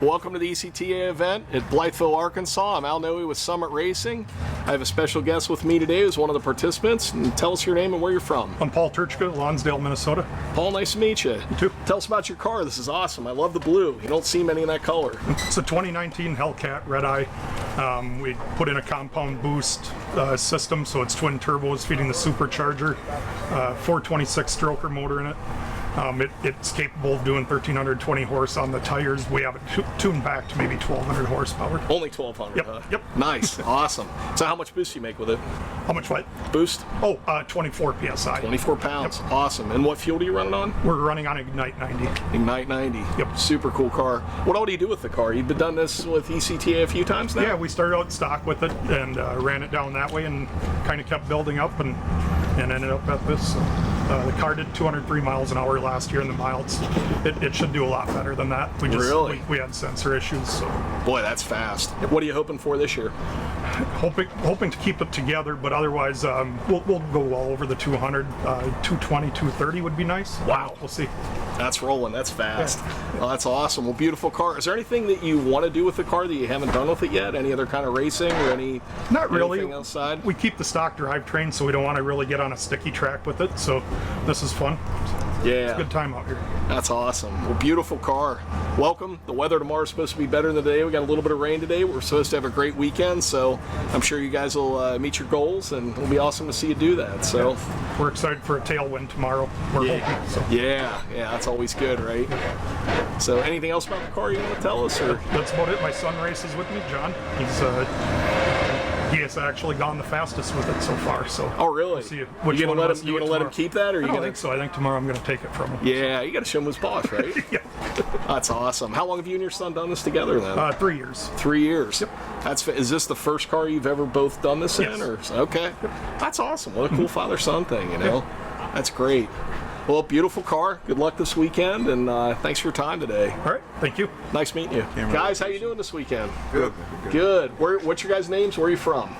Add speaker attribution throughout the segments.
Speaker 1: Welcome to the ECTA event at Blytheville, Arkansas. I'm Al Noe with Summit Racing. I have a special guest with me today who's one of the participants. And tell us your name and where you're from.
Speaker 2: I'm Paul Turchka, Lonsdale, Minnesota.
Speaker 1: Paul, nice to meet you.
Speaker 2: You too.
Speaker 1: Tell us about your car. This is awesome. I love the blue. You don't see many in that color.
Speaker 2: It's a 2019 Hellcat Red Eye. We put in a compound boost system, so it's twin turbos feeding the supercharger. 426 stroker motor in it. It's capable of doing 1,320 horse on the tires. We have it tuned back to maybe 1,200 horsepower.
Speaker 1: Only 1,200,
Speaker 2: Yep,
Speaker 1: huh?
Speaker 2: yep.
Speaker 1: Nice, awesome. So how much boost do you make with it?
Speaker 2: How much what?
Speaker 1: Boost?
Speaker 2: Oh, 24 PSI.
Speaker 1: 24 pounds,
Speaker 2: Yep.
Speaker 1: Awesome. And what fuel are you running on?
Speaker 2: We're running on Ignite 90.
Speaker 1: Ignite 90.
Speaker 2: Yep.
Speaker 1: Super cool car. What all do you do with the car? You've done this with ECTA a few times now?
Speaker 2: Yeah, we started out stock with it and ran it down that way and kind of kept building up and ended up at this. The car did 203 miles an hour last year in the milds. It should do a lot better than that.
Speaker 1: Really?
Speaker 2: We had sensor issues, so.
Speaker 1: Boy, that's fast. What are you hoping for this year?
Speaker 2: Hoping to keep it together, but otherwise we'll go all over the 200, 220, 230 would be nice.
Speaker 1: Wow.
Speaker 2: We'll see.
Speaker 1: That's rolling. That's fast. Oh, that's awesome. Well, beautiful car. Is there anything that you want to do with the car that you haven't done with it yet? Any other kind of racing or
Speaker 2: Not really.
Speaker 1: anything outside?
Speaker 2: We keep the stock drivetrain, so we don't want to really get on a sticky track with it. So this is fun.
Speaker 1: Yeah.
Speaker 2: It's a good time out here.
Speaker 1: That's awesome. Well, beautiful car. Welcome. The weather tomorrow is supposed to be better than today. We got a little bit of rain today. We're supposed to have a great weekend, so I'm sure you guys will meet your goals, and it'll be awesome to see you do that. So
Speaker 2: we're excited for a tailwind tomorrow. We're hoping. So.
Speaker 1: Yeah, that's always good, right? So anything else about the car you want to tell us? Or?
Speaker 2: That's about it. My son races with me, John. He has actually gone the fastest with it so far. So.
Speaker 1: Oh, really?
Speaker 2: We'll see
Speaker 1: you gonna let him keep that, or
Speaker 2: I think so. I think tomorrow I'm going to take it from him.
Speaker 1: Yeah, you got to show him his boss, right?
Speaker 2: Yeah.
Speaker 1: That's awesome. How long have you and your son done this together then?
Speaker 2: 3 years.
Speaker 1: 3 years.
Speaker 2: Yep.
Speaker 1: Is this the first car you've ever both done this
Speaker 2: Yes.
Speaker 1: in? Or okay, that's awesome. What a cool father-son thing, you know? That's great. Well, beautiful car. Good luck this weekend, and thanks for your time today.
Speaker 2: All right, thank you.
Speaker 1: Nice meeting you. Guys, how you doing this weekend?
Speaker 3: Good.
Speaker 1: Good. What's your guys' names? Where are you from?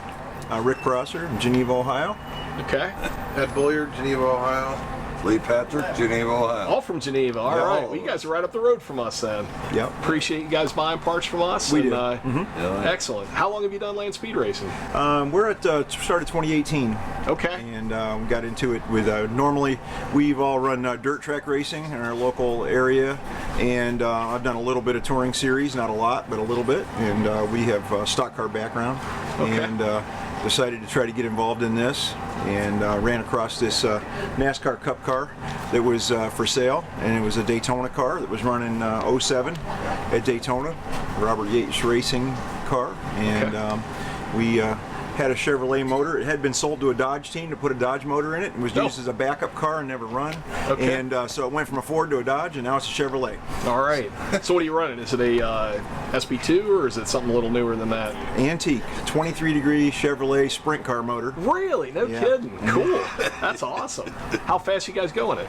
Speaker 3: Rick Prosser, Geneva, Ohio.
Speaker 1: Okay.
Speaker 4: Ed Bulliard, Geneva, Ohio. Lee Patrick, Geneva, Ohio.
Speaker 1: All from Geneva. All right. Well, you guys are right up the road from us then.
Speaker 3: Yep.
Speaker 1: Appreciate you guys buying parts from us.
Speaker 3: We do.
Speaker 1: Excellent. How long have you done land speed racing?
Speaker 3: We're at started 2018.
Speaker 1: Okay.
Speaker 3: And we got into it with normally we've all run dirt track racing in our local area, and I've done a little bit of touring series, not a lot, but a little bit. And we have a stock car background, and decided to try to get involved in this, and ran across this NASCAR Cup car that was for sale, and it was a Daytona car that was running 07 at Daytona, Robert Yates Racing car, and we had a Chevrolet motor. It had been sold to a Dodge team to put a Dodge motor in it, and was used as a backup car and never run.
Speaker 1: Okay.
Speaker 3: And so it went from a Ford to a Dodge, and now it's a Chevrolet.
Speaker 1: All right. So what are you running? Is it a SB2, or is it something a little newer than that?
Speaker 3: Antique, 23-degree Chevrolet sprint car motor.
Speaker 1: Really? No kidding. Cool. That's awesome. How fast you guys going it?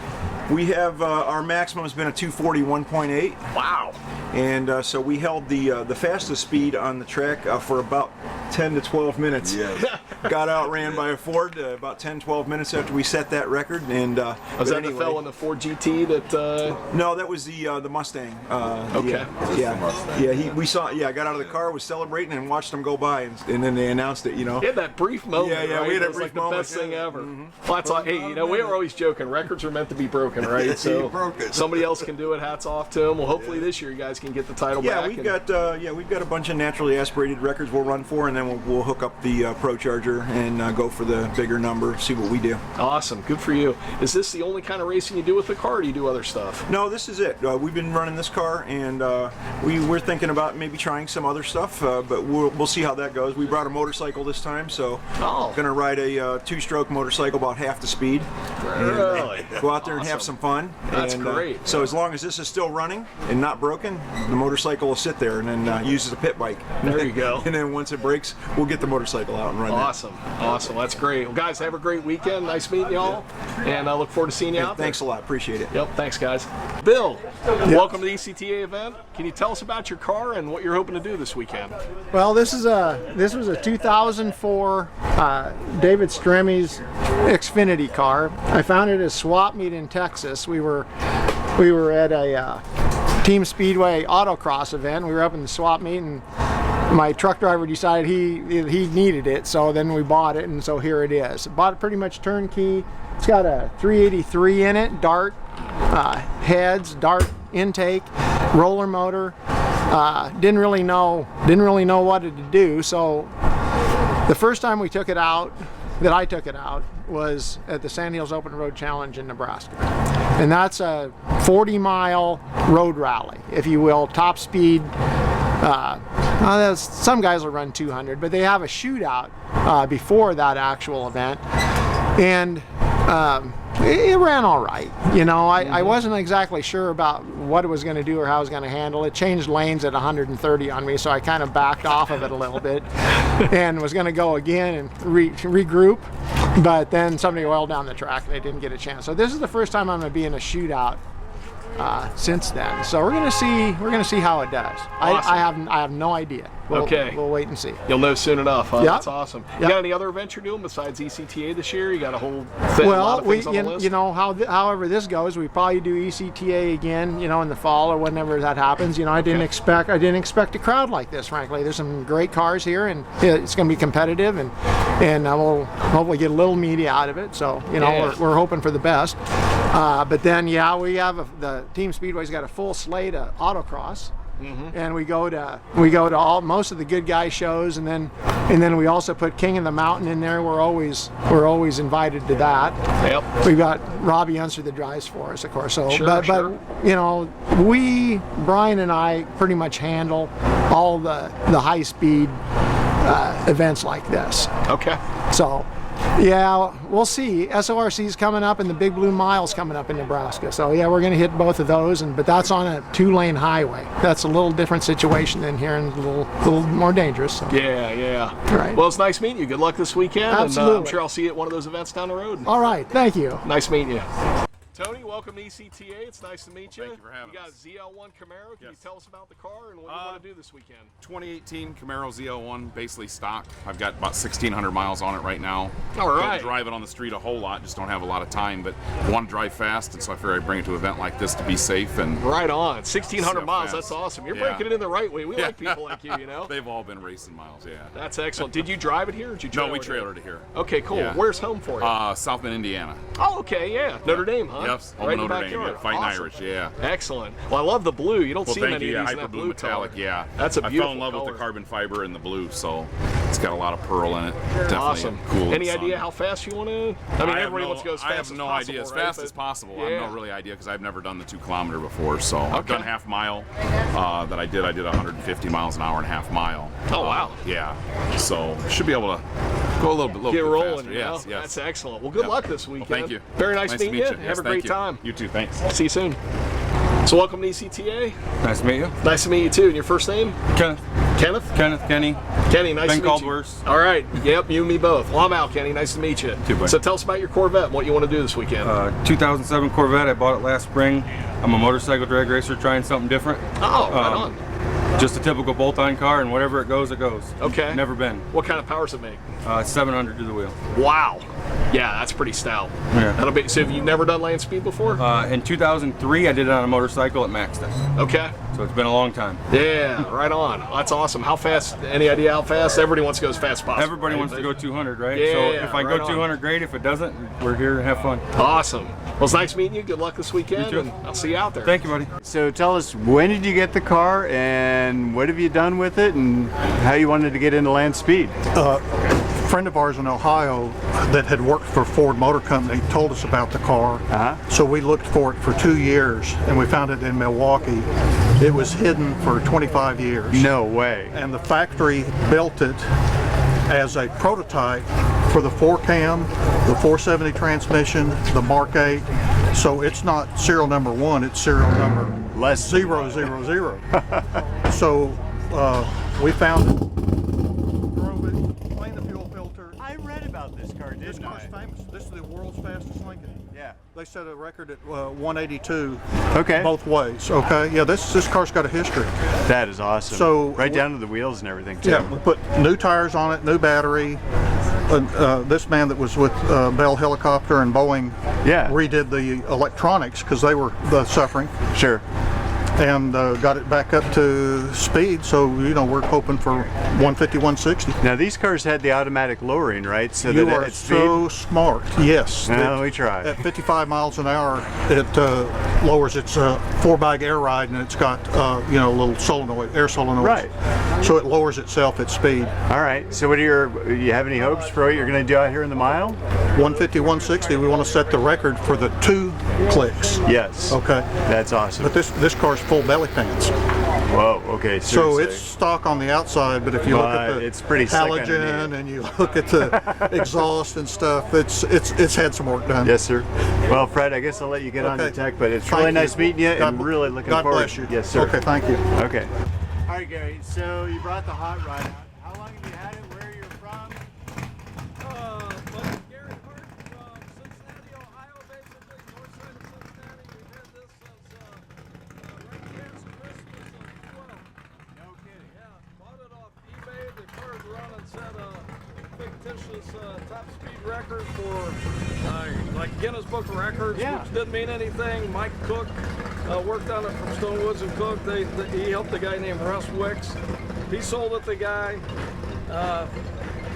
Speaker 3: We have our maximum has been a 241.8.
Speaker 1: Wow.
Speaker 3: And so we held the fastest speed on the track for about 10 to 12 minutes.
Speaker 4: Yes.
Speaker 3: Got outran by a Ford about 10-12 minutes after we set that record. And
Speaker 1: was that the fellow in the Ford GT that?
Speaker 3: No, that was the Mustang.
Speaker 1: Okay.
Speaker 3: We saw. Yeah, I got out of the car, was celebrating, and watched him go by, and then they announced it. You know.
Speaker 1: We had that brief moment.
Speaker 3: Yeah,
Speaker 1: right?
Speaker 3: we had
Speaker 1: it
Speaker 3: a
Speaker 1: was
Speaker 3: brief
Speaker 1: like
Speaker 3: moment.
Speaker 1: the best thing ever. Well, that's all, hey, we were always joking. Records are meant to be broken, right? So
Speaker 4: broke it.
Speaker 1: somebody else can do it. Hats off to them. Well, hopefully this year you guys can get the title back.
Speaker 3: We've got a bunch of naturally aspirated records we'll run for, and then we'll hook up the Pro Charger and go for the bigger number. See what we do.
Speaker 1: Awesome, good for you. Is this the only kind of racing you do with the car, or do you do other stuff?
Speaker 3: No, this is it. We've been running this car, and we're thinking about maybe trying some other stuff, but we'll see how that goes. We brought a motorcycle this time, so gonna ride a two-stroke motorcycle about half the speed.
Speaker 1: Really?
Speaker 3: And, go out there and have some fun.
Speaker 1: That's great.
Speaker 3: So as long as this is still running and not broken, the motorcycle will sit there and then use as a pit bike.
Speaker 1: There you go.
Speaker 3: And then once it breaks, we'll get the motorcycle out and run.
Speaker 1: Awesome. That's great. Well, guys, have a great weekend. Nice meeting y'all, and I look forward to seeing you out there.
Speaker 3: Thanks a lot. Appreciate it.
Speaker 1: Yep. Thanks, guys. Bill, welcome to the ECTA event. Can you tell us about your car and what you're hoping to do this weekend?
Speaker 5: Well, this was a 2004 David Stremmy's Xfinity car. I found it at a swap meet in Texas. We were at a Team Speedway autocross event. We were up in the swap meet, and my truck driver decided he needed it, so then we bought it, and so here it is. Bought it pretty much turnkey. It's got a 383 in it, dart heads, dart intake, roller motor. Didn't really know what to do, so the first time we took it out, that I took it out, was at the Sand Hills Open Road Challenge in Nebraska. And that's a 40-mile road rally, if you will, top speed. Some guys will run 200, but they have a shootout before that actual event. And it ran all right. You know, I wasn't exactly sure about what it was going to do or how I was going to handle it. Changed lanes at 130 on me, so I kind of backed off of it a little bit and was going to go again and regroup. But then somebody oiled down the track and I didn't get a chance. So this is the first time I'm going to be in a shootout since then. So we're gonna see how it does.
Speaker 1: Awesome.
Speaker 5: I have no idea. We'll wait and see.
Speaker 1: You'll know soon enough. Huh?
Speaker 5: Yep.
Speaker 1: That's awesome.
Speaker 5: Yep.
Speaker 1: You got any other events you're doing besides ECTA this year? You got a whole thing, a lot of things on the list?
Speaker 5: You know however this goes, we probably do ECTA again. You know, in the fall or whenever that happens. You know, I didn't expect a crowd like this. Frankly, there's some great cars here, and it's going to be competitive, and we'll hopefully get a little media out of it. So you know, we're hoping for the best. But then we have the Team Speedway's got a full slate of autocross. And we go to most of the good guy shows, and then we also put King of the Mountain in there. We're always invited to that.
Speaker 1: Yep.
Speaker 5: We've got Robbie Unser that drives for us, of course. So, but you know, Brian and I pretty much handle all the high speed events like this.
Speaker 1: Okay.
Speaker 5: So. Yeah, we'll see. SORC's coming up, and the Big Blue Mile's coming up in Nebraska. So yeah, we're going to hit both of those, but that's on a 2-lane highway. That's a little different situation than here, and a little more dangerous. So.
Speaker 1: Yeah.
Speaker 5: Right.
Speaker 1: Well, it's nice meeting you. Good luck this weekend.
Speaker 5: Absolutely.
Speaker 1: And I'm sure I'll see you at one of those events down the road.
Speaker 5: All right. Thank you.
Speaker 1: Nice meeting you. Tony, welcome to ECTA. It's nice to meet you.
Speaker 6: Thank you for having us.
Speaker 1: You got a ZL1 Camaro. Can you tell us about the car and what you want to do this weekend?
Speaker 6: 2018 Camaro Z01, basically stock. I've got about 1,600 miles on it right now.
Speaker 1: All right.
Speaker 6: Don't drive it on the street a whole lot, just don't have a lot of time, but want to drive fast, and so I figured I'd bring it to an event like this to be safe. And
Speaker 1: right on. 1,600 miles.
Speaker 6: fast.
Speaker 1: That's awesome. You're breaking it in the right way. We like people like you know.
Speaker 6: They've all been racing miles, yeah.
Speaker 1: That's excellent. Did you drive it here, or did you trailer
Speaker 6: No, we trailered it here.
Speaker 1: Okay, cool.
Speaker 6: Yeah.
Speaker 1: Where's home for you?
Speaker 6: South Bend, Indiana.
Speaker 1: Oh, okay, yeah. Notre Dame, huh?
Speaker 6: Yep, home
Speaker 1: right
Speaker 6: Notre Dame.
Speaker 1: Dame.
Speaker 6: Yeah, fighting
Speaker 1: Awesome.
Speaker 6: Irish, yeah.
Speaker 1: Excellent. Well, I love the blue. You don't see
Speaker 6: Thank
Speaker 1: many
Speaker 6: you.
Speaker 1: of these
Speaker 6: Hyper
Speaker 1: in that
Speaker 6: blue
Speaker 1: blue
Speaker 6: metallic,
Speaker 1: color.
Speaker 6: yeah.
Speaker 1: That's a beautiful
Speaker 6: I fell in love with the carbon fiber and the blue, so it's got a lot of pearl in it. Definitely
Speaker 1: Awesome.
Speaker 6: cool.
Speaker 1: Any idea how fast you want to? I mean, everybody wants to go as fast as possible.
Speaker 6: I have no idea. As fast as possible. I have no really idea because I've never done the 2 kilometer before. So I've done half mile. I did 150 miles an hour and half mile.
Speaker 1: Oh wow.
Speaker 6: Yeah. So should be able to go a little bit
Speaker 1: Get rolling.
Speaker 6: faster.
Speaker 1: You know?
Speaker 6: Yes.
Speaker 1: That's excellent. Well, good luck this weekend.
Speaker 6: Well, thank you.
Speaker 1: Very nice
Speaker 6: to
Speaker 1: meeting
Speaker 6: meet
Speaker 1: you.
Speaker 6: you.
Speaker 1: Have a great time.
Speaker 6: You too. Thanks.
Speaker 1: See you soon. So welcome to ECTA.
Speaker 7: Nice to meet you.
Speaker 1: Nice to meet you too. And your first name?
Speaker 7: Kenneth.
Speaker 1: Kenneth?
Speaker 7: Kenny.
Speaker 1: Kenny, nice
Speaker 7: Been
Speaker 1: to meet
Speaker 7: called
Speaker 1: you.
Speaker 7: worse.
Speaker 1: All right. Yep, you and me both. Well, I'm out, Kenny. Nice to meet you.
Speaker 7: Too bad.
Speaker 1: So tell us about your Corvette and what you want to do this weekend.
Speaker 7: 2007 Corvette. I bought it last spring. I'm a motorcycle drag racer trying something different.
Speaker 1: Oh, right on.
Speaker 7: Just a typical bolt-on car, and whatever it goes, it goes.
Speaker 1: Okay.
Speaker 7: Never been.
Speaker 1: What kind of power does it make?
Speaker 7: 700 to the wheel.
Speaker 1: Wow. Yeah, that's pretty stout.
Speaker 7: Yeah.
Speaker 1: That'll be. So have you never done land speed before?
Speaker 7: In 2003, I did it on a motorcycle at Maxton.
Speaker 1: Okay.
Speaker 7: So it's been a long time.
Speaker 1: Yeah, right on. That's awesome. How fast? Any idea how fast? Everybody wants to go as fast as possible.
Speaker 7: Everybody wants to go 200, right?
Speaker 1: Yeah,
Speaker 7: so if I
Speaker 1: right
Speaker 7: go
Speaker 1: on.
Speaker 7: 200, great. If it doesn't, we're here to have fun.
Speaker 1: Awesome. Well, it's nice meeting you. Good luck this weekend,
Speaker 7: You too.
Speaker 1: and I'll see you out there.
Speaker 7: Thank you, buddy.
Speaker 8: So tell us, when did you get the car and what have you done with it and how you wanted to get into land speed?
Speaker 2: A friend of ours in Ohio that had worked for Ford Motor Company told us about the car. So we looked for it for 2 years and we found it in Milwaukee. It was hidden for 25 years.
Speaker 8: No way.
Speaker 2: And the factory built it as a prototype for the 4-cam, the 470 transmission, the Mark 8. So it's not serial number 1, it's serial number
Speaker 8: Less
Speaker 2: 000. So we found it, drove it, cleaned the fuel filter.
Speaker 8: I read about this car,
Speaker 2: This
Speaker 8: didn't
Speaker 2: car's
Speaker 8: I?
Speaker 2: famous. This is the world's fastest Lincoln.
Speaker 8: Yeah.
Speaker 2: They set a record at 182
Speaker 8: Okay.
Speaker 2: both ways. Okay, yeah, this car's got a history.
Speaker 8: That is awesome.
Speaker 2: So
Speaker 8: right down to the wheels and everything too.
Speaker 2: Yeah, we put new tires on it, new battery. This man that was with Bell Helicopter and Boeing
Speaker 8: Yeah.
Speaker 2: redid the electronics because they were suffering.
Speaker 8: Sure.
Speaker 9: and got it back up to speed. So we're hoping for 150, 160.
Speaker 8: Now these cars had the automatic lowering, right? So
Speaker 9: You
Speaker 8: that
Speaker 9: are
Speaker 8: at
Speaker 9: so smart. Yes.
Speaker 8: No, we try.
Speaker 9: At 55 miles an hour, it lowers its 4-bag air ride, and it's got a little solenoid, air solenoid.
Speaker 8: Right.
Speaker 9: So it lowers itself at speed.
Speaker 8: All right. So do you have any hopes for what you're going to do out here in the mile?
Speaker 9: 150, 160. We want to set the record for the 2 clicks.
Speaker 8: Yes.
Speaker 9: Okay.
Speaker 8: That's awesome.
Speaker 9: But this car's full belly pants.
Speaker 8: Whoa. Okay.
Speaker 9: So
Speaker 8: seriously.
Speaker 9: it's stock on the outside, but if you look at the
Speaker 8: it's pretty slick
Speaker 9: halogen
Speaker 8: underneath.
Speaker 9: and you look at the exhaust and stuff, it's had some work done.
Speaker 8: Yes, sir. Well, Fred, I guess I'll let you get on to tech, but it's really nice meeting you, and really looking
Speaker 9: God
Speaker 8: forward.
Speaker 9: bless you.
Speaker 8: Yes, sir.
Speaker 9: Okay, thank you.
Speaker 8: Okay. All right, Gary. So you brought the hot rod out. How long have you had it? Where are you from?
Speaker 10: Gary Hart from Cincinnati, Ohio, basically north side of Cincinnati. We've had this since right past Christmas of 12.
Speaker 8: No kidding.
Speaker 10: Yeah, bought it off eBay. The car's running, set a fictitious top speed record for like Guinness Book of Records, which didn't mean anything. Mike Cook worked on it from Stone Woods and Cook. He helped a guy named Russ Wicks. He sold it to the guy.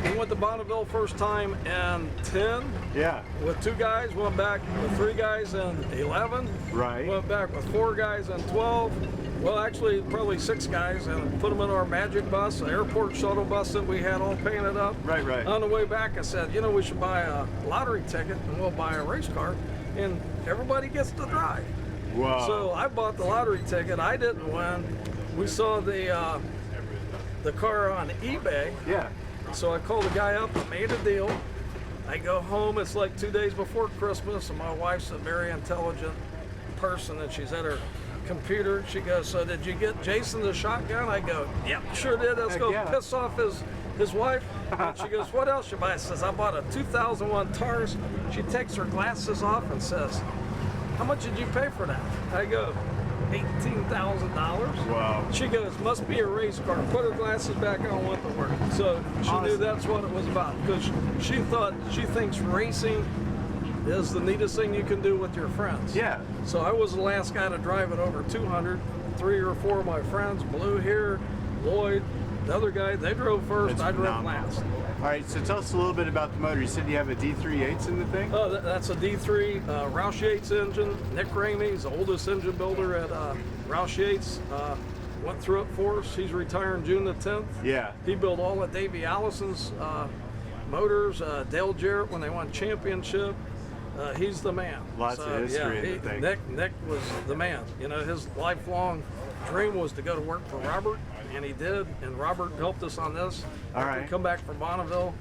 Speaker 10: He went to Bonneville first time in 10.
Speaker 8: Yeah.
Speaker 10: With 2 guys, went back with 3 guys in 11.
Speaker 8: Right.
Speaker 10: Went back with 4 guys in 12. Well, actually, probably 6 guys, and put them in our Magic bus, an airport shuttle bus that we had all painted up.
Speaker 8: Right, right.
Speaker 10: On the way back, I said, we should buy a lottery ticket and we'll buy a race car, and everybody gets to drive.
Speaker 8: Wow.
Speaker 10: So I bought the lottery ticket. I didn't win. We saw the car on eBay.
Speaker 8: Yeah.
Speaker 10: So I called the guy up and made a deal. I go home, it's like 2 days before Christmas, and my wife's a very intelligent person, and she's at her computer. She goes, so did you get Jason the shotgun? I go, yep, sure did. Let's go piss off his wife. And she goes, what else you buy? I says, I bought a 2001 Tars. She takes her glasses off and says, how much did you pay for that? I go, $18,000.
Speaker 8: Wow.
Speaker 10: She goes, must be a race car. Put her glasses back on, went to work. So she knew that's what it was about, because she thinks racing is the neatest thing you can do with your friends.
Speaker 8: Yeah.
Speaker 10: So I was the last guy to drive it over 200. 3 or 4 of my friends, Blue here, Lloyd, the other guy, they drove first, I drove last.
Speaker 8: All right, so tell us a little bit about the motor. You said you have a D3.8 in the thing?
Speaker 10: Oh, that's a D3 Roush Yates engine. Nick Ramey is the oldest engine builder at Roush Yates. Went through it for us. He's retiring June the 10th.
Speaker 8: Yeah.
Speaker 10: He built all of Davey Allison's motors, Dale Jarrett when they won championship. He's the man.
Speaker 8: Lots of history in the thing.
Speaker 10: Nick was the man. His lifelong dream was to go to work for Robert, and he did. And Robert helped us on this.
Speaker 8: All right.
Speaker 10: We come back from Bonneville,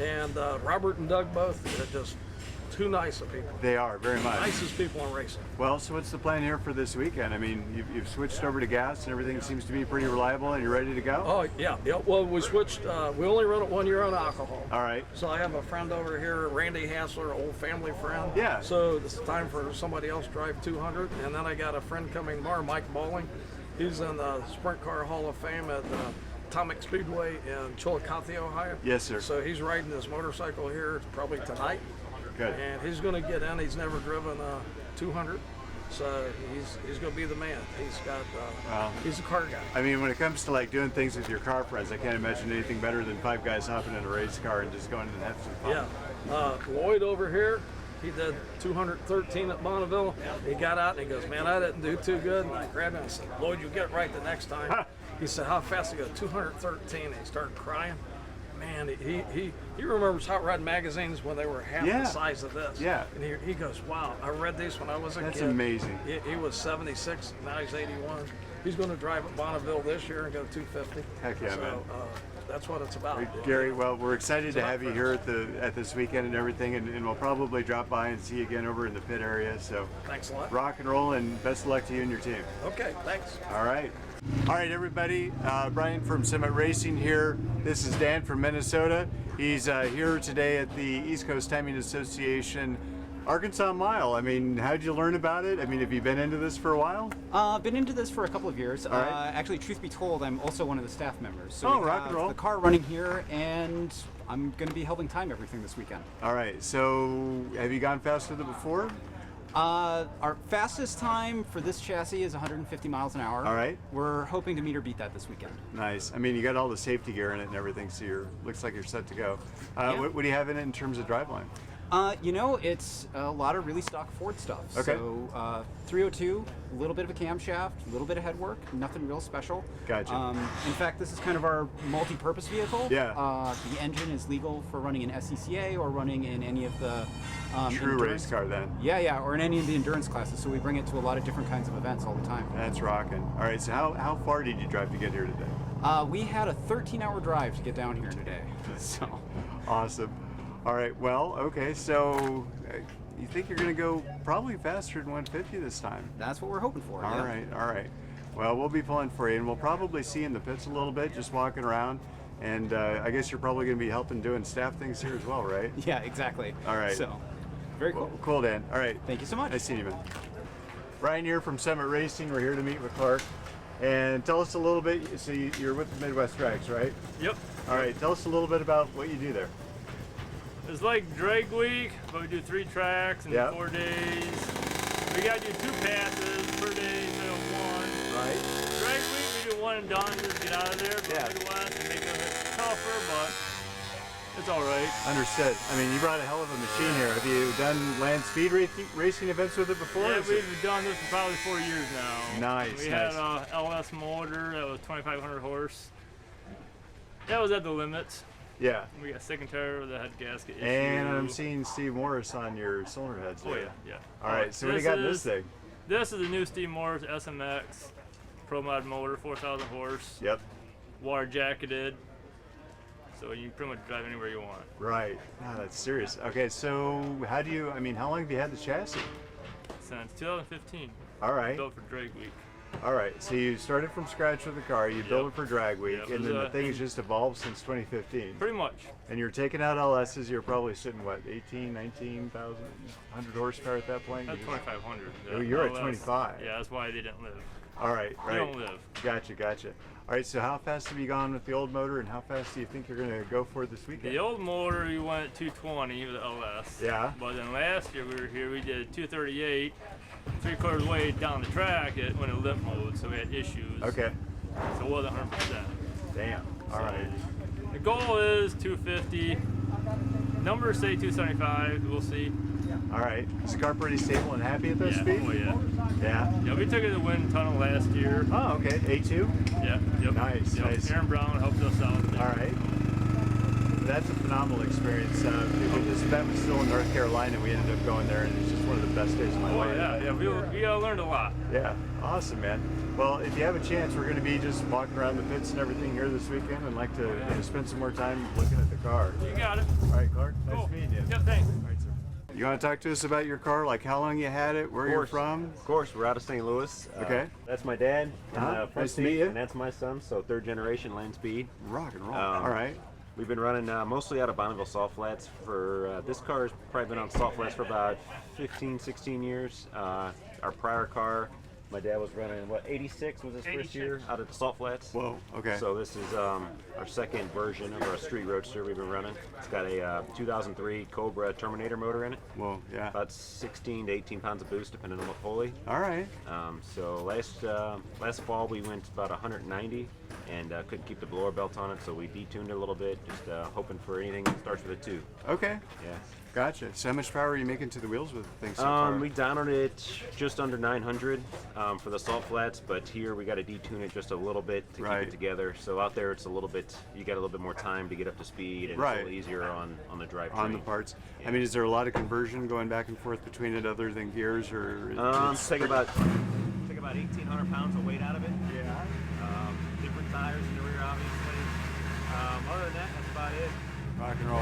Speaker 10: and Robert and Doug both are just too nice of people.
Speaker 8: They are, very much.
Speaker 10: Nicest people in racing.
Speaker 8: Well, so what's the plan here for this weekend? I mean, you've switched over to gas and everything seems to be pretty reliable and you're ready to go?
Speaker 10: Oh, yeah. Well, we switched. We only run it 1 year on alcohol.
Speaker 8: All right.
Speaker 10: So I have a friend over here, Randy Hassler, old family friend.
Speaker 8: Yeah.
Speaker 10: So it's time for somebody else to drive 200. And then I got a friend coming tomorrow, Mike Balling. He's in the Sprint Car Hall of Fame at Atomic Speedway in Chillicothe, Ohio.
Speaker 8: Yes, sir.
Speaker 10: So he's riding his motorcycle here probably tonight.
Speaker 8: Good.
Speaker 10: And he's going to get in. He's never driven 200. So he's going to be the man. He's got he's a car guy.
Speaker 8: I mean, when it comes to like doing things with your car friends, I can't imagine anything better than 5 guys hopping in a race car and just going and have some fun.
Speaker 10: Yeah. Lloyd over here, he did 213 at Bonneville. He got out and he goes, man, I didn't do too good. And I grabbed him and said, Lloyd, you get it right the next time. He said, how fast? I go, 213. And he started crying. Man, he remembers Hot Rod magazines when they were half the size of this.
Speaker 8: Yeah.
Speaker 10: And he goes, wow, I read these when I was a kid.
Speaker 8: That's amazing.
Speaker 10: He was 76, now he's 81. He's going to drive at Bonneville this year and go 250.
Speaker 8: Heck yeah, man.
Speaker 10: That's what it's about.
Speaker 8: Gary, well, we're excited to have you here at this weekend and everything, and we'll probably drop by and see you again over in the pit area. So
Speaker 10: thanks a lot.
Speaker 8: Rock and roll, and best of luck to you and your team.
Speaker 10: Okay, thanks.
Speaker 8: All right. All right, everybody. Brian from Summit Racing here. This is Dan from Minnesota. He's here today at the East Coast Timing Association Arkansas Mile. I mean, how'd you learn about it? I mean, have you been into this for a while?
Speaker 11: Been into this for a couple of years.
Speaker 8: Right.
Speaker 11: Actually, truth be told, I'm also one of the staff members. So
Speaker 8: Oh,
Speaker 11: we
Speaker 8: rock
Speaker 11: have
Speaker 8: and roll.
Speaker 11: the car running here, and I'm going to be helping time everything this weekend.
Speaker 8: All right. So, have you gone fast with it before?
Speaker 11: Our fastest time for this chassis is 150 miles an hour.
Speaker 8: All right.
Speaker 11: We're hoping to meet or beat that this weekend.
Speaker 8: Nice. I mean, you got all the safety gear in it and everything, so looks like you're set to go.
Speaker 11: Yeah.
Speaker 8: What do you have in it in terms of driveline?
Speaker 11: You know, it's a lot of really stock Ford stuff.
Speaker 8: Okay.
Speaker 11: So 302, a little bit of a camshaft, a little bit of head work, nothing real special.
Speaker 8: Gotcha.
Speaker 11: In fact, this is kind of our multi-purpose vehicle.
Speaker 8: Yeah.
Speaker 11: The engine is legal for running in SCCA or running in any of the
Speaker 8: True
Speaker 11: endurance.
Speaker 8: race car then.
Speaker 11: Yeah, or in any of the endurance classes. So we bring it to a lot of different kinds of events all the time.
Speaker 8: That's rocking. All right, so how far did you drive to get here today?
Speaker 11: We had a 13-hour drive to get down here today. So
Speaker 8: Awesome. All right, well, okay, so you think you're going to go probably faster than 150 this time?
Speaker 11: that's what we're hoping for.
Speaker 8: All right. Well, we'll be pulling for you, and we'll probably see you in the pits a little bit, just walking around. And I guess you're probably going to be helping doing staff things here as well, right?
Speaker 11: Yeah, exactly.
Speaker 8: All right.
Speaker 11: So, very cool.
Speaker 8: Well, cool, Dan. All right.
Speaker 11: Thank you so much.
Speaker 8: Nice seeing you, man. Brian here from Summit Racing. We're here to meet with Clark. And tell us a little bit, so you're with the Midwest Tracks, right?
Speaker 12: Yep.
Speaker 8: All right, tell us a little bit about what you do there.
Speaker 12: It's like drag week, but we do 3 tracks in
Speaker 8: Yep.
Speaker 12: 4 days. We gotta do 2 passes per day instead of 1.
Speaker 8: Right.
Speaker 12: Drag week, we do 1 and done, just get out of there, go
Speaker 8: Yeah.
Speaker 12: to Midwest and make it tougher, but it's all right.
Speaker 8: Understood. I mean, you brought a hell of a machine here. Have you done land speed racing events with it before?
Speaker 12: Yeah,
Speaker 8: Is it-
Speaker 12: we've done this for probably 4 years now.
Speaker 8: Nice,
Speaker 12: We had a LS motor that was 2,500 horse. That was at the limits.
Speaker 8: Yeah.
Speaker 12: We got second tire that had gasket issue.
Speaker 8: And I'm seeing Steve Morris on your cylinder heads
Speaker 12: Oh
Speaker 8: there.
Speaker 12: yeah.
Speaker 8: All right, so what do you got in this thing?
Speaker 12: This is the new Steve Morris SMX Pro Mod motor, 4,000 horse.
Speaker 8: Yep.
Speaker 12: Water jacketed, so you can pretty much drive anywhere you want.
Speaker 8: Right. No, that's serious. Okay, so how long have you had the chassis?
Speaker 12: Since 2015.
Speaker 8: All right.
Speaker 12: Built for drag week.
Speaker 8: All right, so you started from scratch with the car, you built it for drag week,
Speaker 12: Yep.
Speaker 8: and then the thing has just evolved since 2015.
Speaker 12: Pretty much.
Speaker 8: And you're taking out LSs, you're probably sitting, what, 18, 19,000, 100 horsepower at that point?
Speaker 12: That's 2,500.
Speaker 8: Oh, you're at
Speaker 12: LS.
Speaker 8: 25.
Speaker 12: Yeah, that's why they didn't live.
Speaker 8: All right,
Speaker 12: They don't live.
Speaker 8: Gotcha. All right, so how fast have you gone with the old motor, and how fast do you think you're going to go for this weekend?
Speaker 12: The old motor, we went at 220 with the LS.
Speaker 8: Yeah.
Speaker 12: But then last year we were here, we did 238, 3/4 way down the track, it went in limp mode, so we had issues.
Speaker 8: Okay.
Speaker 12: So it wasn't 100%.
Speaker 8: Damn. All right.
Speaker 12: The goal is 250. Numbers say 275. We'll see.
Speaker 8: All right. Is the car pretty stable and happy at that speed?
Speaker 12: Oh yeah.
Speaker 8: Yeah.
Speaker 12: Yeah, we took it to the wind tunnel last year.
Speaker 8: Oh, okay. A2?
Speaker 12: Yeah. Yep.
Speaker 8: Nice,
Speaker 12: Yep.
Speaker 8: nice.
Speaker 12: Aaron Brown helped us out.
Speaker 8: All right. That's a phenomenal experience. This event was still in North Carolina. We ended up going there, and it's just one of the best days of my life.
Speaker 12: Yeah. We learned a lot.
Speaker 8: Yeah, awesome, man. Well, if you have a chance, we're going to be just walking around the pits and everything here this weekend, and like to spend some more time looking at the car.
Speaker 12: You got it.
Speaker 8: All right, Clark. Nice
Speaker 12: Cool.
Speaker 8: meeting you.
Speaker 12: Yep. Thanks.
Speaker 8: All right, sir. You want to talk to us about your car, like how long you had it, where you're from?
Speaker 13: Of course, we're out of St. Louis.
Speaker 8: Okay.
Speaker 13: That's my dad.
Speaker 8: Nice to meet you.
Speaker 13: And that's my son, so 3rd generation land speed.
Speaker 8: Rock and roll. All right.
Speaker 13: We've been running mostly out of Bonneville Salt Flats for, this car has probably been on Salt Flats for about 15, 16 years. Our prior car, my dad was running, 86 was his first year out of the Salt Flats.
Speaker 8: Whoa, okay.
Speaker 13: So this is our second version of our street roadster we've been running. It's got a 2003 Cobra Terminator motor in it.
Speaker 8: Whoa, yeah.
Speaker 13: About 16 to 18 pounds of boost depending on what pulley.
Speaker 8: All right.
Speaker 13: So last fall we went about 190 and couldn't keep the blower belt on it, so we detuned it a little bit, just hoping for anything that starts with a 2.
Speaker 8: Okay.
Speaker 13: Yeah.
Speaker 8: Gotcha. So how much power are you making to the wheels with the thing so far?
Speaker 13: We downed it just under 900 for the Salt Flats, but here we got to detune it just a little bit to keep it together. So out there it's a little bit, you got a little bit more time to get up to speed, and it's a little easier on the drivetrain.
Speaker 8: On the parts.
Speaker 13: Yeah.
Speaker 8: I mean, is there a lot of conversion going back and forth between it other than gears, or?
Speaker 13: Take about 1,800 pounds of weight out of it.
Speaker 8: Yeah.
Speaker 13: Different tires in the rear, obviously. Other than that, that's about it.
Speaker 8: Rock and roll.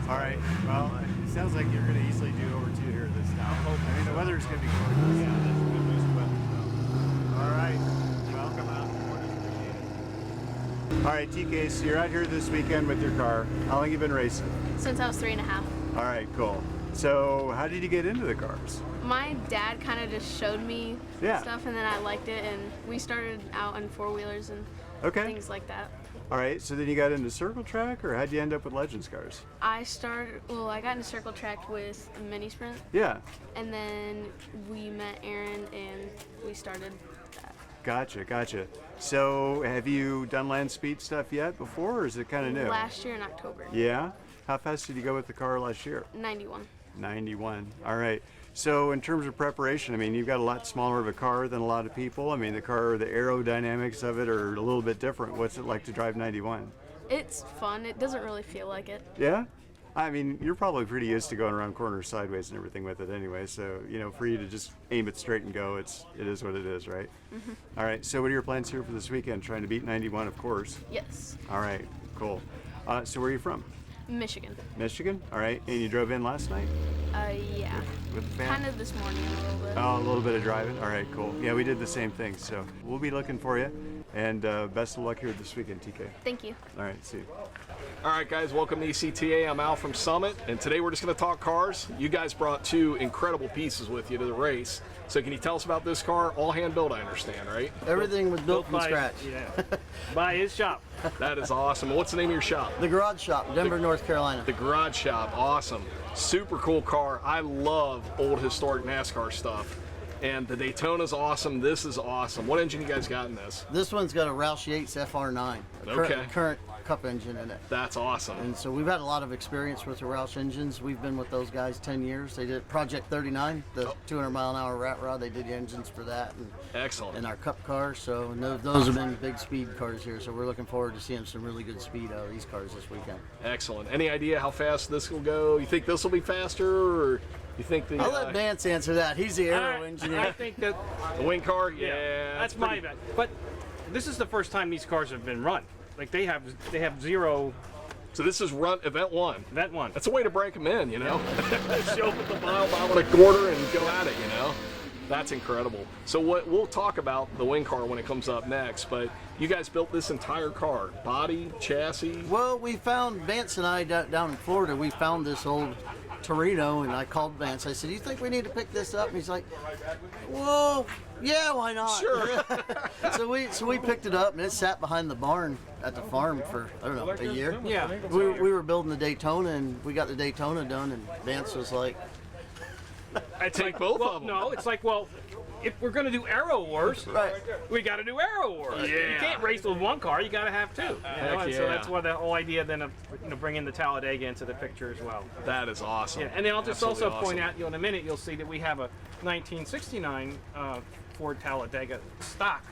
Speaker 8: All right. Well, it sounds like you're going to easily do over 2 here this time. I mean, the weather's going to be gorgeous.
Speaker 13: Yeah, that's a good boost of weather. So.
Speaker 8: All right. Well, come out. All right, TK, so you're out here this weekend with your car. How long you been racing?
Speaker 14: Since I was 3.5.
Speaker 8: All right, cool. So how did you get into the cars?
Speaker 14: My dad kind of just showed me
Speaker 8: Yeah.
Speaker 14: stuff, and then I liked it, and we started out on four-wheelers and things like that.
Speaker 8: All right, so then you got into circle track, or how'd you end up with Legends cars?
Speaker 14: I got into circle track with a mini sprint.
Speaker 8: Yeah.
Speaker 14: And then we met Aaron, and we started that.
Speaker 8: Gotcha. So have you done land speed stuff yet before, or is it kind of new?
Speaker 14: Last year in October.
Speaker 8: Yeah? How fast did you go with the car last year?
Speaker 14: 91.
Speaker 8: 91. All right. So in terms of preparation, I mean, you've got a lot smaller of a car than a lot of people. I mean, the aerodynamics of it are a little bit different. What's it like to drive 91?
Speaker 14: It's fun. It doesn't really feel like it.
Speaker 8: Yeah? I mean, you're probably pretty used to going around corners sideways and everything with it anyway. So, for you to just aim it straight and go, it is what it is, right?
Speaker 14: Mm-hmm.
Speaker 8: All right. So what are your plans here for this weekend? Trying to beat 91, of course.
Speaker 14: Yes.
Speaker 8: All right. Cool. So where are you from?
Speaker 14: Michigan.
Speaker 8: Michigan? All right. And you drove in last night?
Speaker 14: Yeah.
Speaker 8: With the fan?
Speaker 14: Kind of this morning a little bit.
Speaker 8: Oh, a little bit of driving? All right, cool. Yeah, we did the same thing. So we'll be looking for you. And best of luck here this weekend, TK.
Speaker 14: Thank you.
Speaker 8: All right, see you.
Speaker 1: All right, guys, welcome to ECTA. I'm Al from Summit, and today we're just going to talk cars. You guys brought two incredible pieces with you to the race. So can you tell us about this car? All hand built, I understand, right?
Speaker 15: Everything was built from scratch.
Speaker 12: Yeah. By his shop.
Speaker 1: That is awesome. What's the name of your shop?
Speaker 15: The Garage Shop, Denver, North Carolina.
Speaker 1: The Garage Shop, awesome. Super cool car. I love old historic NASCAR stuff. And the Daytona's awesome. This is awesome. What engine you guys got in this?
Speaker 15: This one's got a Roush Yates FR9, a current Cup engine in it.
Speaker 1: That's awesome.
Speaker 15: And so we've had a lot of experience with the Roush engines. We've been with those guys 10 years. They did Project 39, the 200-mile-an-hour rat rod. They did the engines for that. And,
Speaker 1: excellent.
Speaker 15: And our Cup cars. So those have been big speed cars here. So we're looking forward to seeing some really good speed out of these cars this weekend.
Speaker 1: Excellent. Any idea how fast this will go? You think this will be faster, or you think the?
Speaker 15: I'll let Vance answer that. He's the aero engineer.
Speaker 12: I think that
Speaker 1: the wing car. Yeah,
Speaker 12: that's my bet. But this is the first time these cars have been run. Like they have zero.
Speaker 1: So this is event one.
Speaker 12: Event one.
Speaker 1: That's a way to break them in, you know. Show up at the mile on a quarter and go at it, you know. That's incredible. So we'll talk about the wing car when it comes up next, but you guys built this entire car, body, chassis.
Speaker 15: Well, we found, Vance and I down in Florida, we found this old Torino, and I called Vance. I said, "Do you think we need to pick this up?" And he's like, "Well, yeah, why not?"
Speaker 1: Sure.
Speaker 15: so we picked it up, and it sat behind the barn at the farm for, I don't know, a year.
Speaker 12: Yeah.
Speaker 15: We were building the Daytona, and we got the Daytona done, and Vance was like,
Speaker 1: I take both of them.
Speaker 12: No, it's like, well, if we're going to do Aero Wars, we got to do Aero Wars.
Speaker 1: Yeah.
Speaker 12: You can't race with one car, you got to have two. You know? And so that's why the whole idea then of bringing the Talladega into the picture as well.
Speaker 1: That is awesome.
Speaker 12: Yeah, and then I'll just
Speaker 1: Absolutely
Speaker 12: also point
Speaker 1: awesome.
Speaker 12: out, in a minute, you'll see that we have a 1969 Ford Talladega stock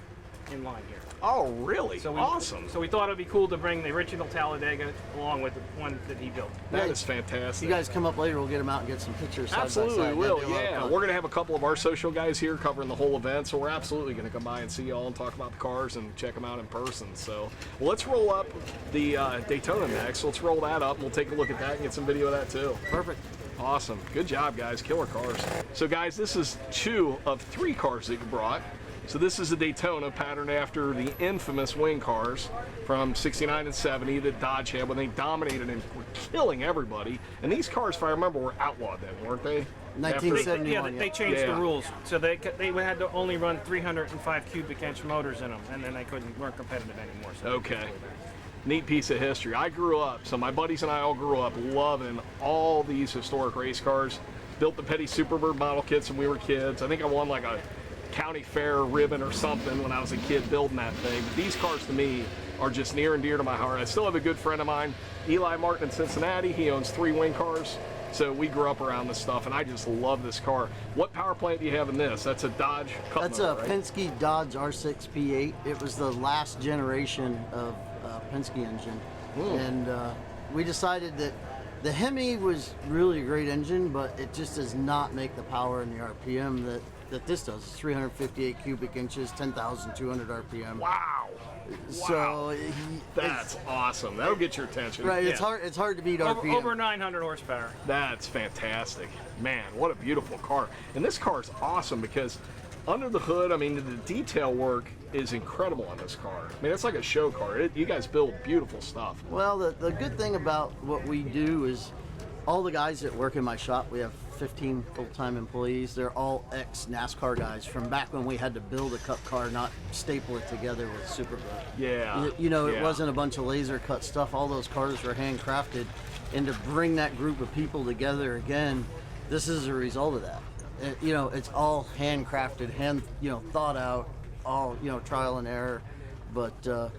Speaker 12: in line here.
Speaker 1: Oh, really? Awesome.
Speaker 12: So we thought it'd be cool to bring the original Talladega along with the one that he built.
Speaker 1: That is fantastic.
Speaker 15: "You guys come up later, we'll get them out and get some pictures side by
Speaker 1: Absolutely
Speaker 15: side."
Speaker 1: will,
Speaker 15: That'd be a lot of
Speaker 1: yeah.
Speaker 15: fun.
Speaker 1: We're going to have a couple of our social guys here covering the whole event, so we're absolutely going to come by and see y'all and talk about the cars and check them out in person. So well, let's roll up the Daytona next. Let's roll that up, and we'll take a look at that and get some video of that too.
Speaker 15: Perfect.
Speaker 1: Awesome. Good job, guys. Killer cars. So, guys, this is 2 of 3 cars that you brought. So this is a Daytona patterned after the infamous wing cars from 69 and 70 that Dodge had when they dominated and were killing everybody. And these cars, if I remember, were outlawed then, weren't they?
Speaker 15: 1971.
Speaker 12: They changed the rules. So they had to only run 305 cubic inch motors in them, and then they weren't competitive anymore. So
Speaker 1: okay. Neat piece of history. I grew up, so my buddies and I all grew up loving all these historic race cars. Built the Petty Superbird model kits when we were kids. I think I won like a county fair ribbon or something when I was a kid building that thing. But these cars to me are just near and dear to my heart. I still have a good friend of mine, Eli Martin in Cincinnati. He owns 3 wing cars. So we grew up around this stuff, and I just love this car. What power plant do you have in this? That's a Dodge Cup
Speaker 15: That's
Speaker 1: motor,
Speaker 15: a
Speaker 1: right?
Speaker 15: Penske Dodge R6 P8. It was the last generation of Penske engine. And we decided that the Hemi was really a great engine, but it just does not make the power and the RPM that this does. It's 358 cubic inches, 10,200 RPM.
Speaker 1: Wow.
Speaker 15: So
Speaker 1: that's awesome. That'll get your attention.
Speaker 15: Right. It's hard to beat RPM.
Speaker 12: Over 900 horsepower.
Speaker 1: That's fantastic. Man, what a beautiful car. And this car is awesome because under the hood, I mean, the detail work is incredible on this car. I mean, it's like a show car. You guys build beautiful stuff.
Speaker 15: Well, the good thing about what we do is all the guys that work in my shop, we have 15 full-time employees. They're all ex-NASCAR guys from back when we had to build a cup car, not staple it together with super glue.
Speaker 1: Yeah.
Speaker 15: You know, it wasn't a bunch of laser cut stuff. All those cars were handcrafted. And to bring that group of people together again, this is a result of that. You know, it's all handcrafted, thought out, all, trial and error. But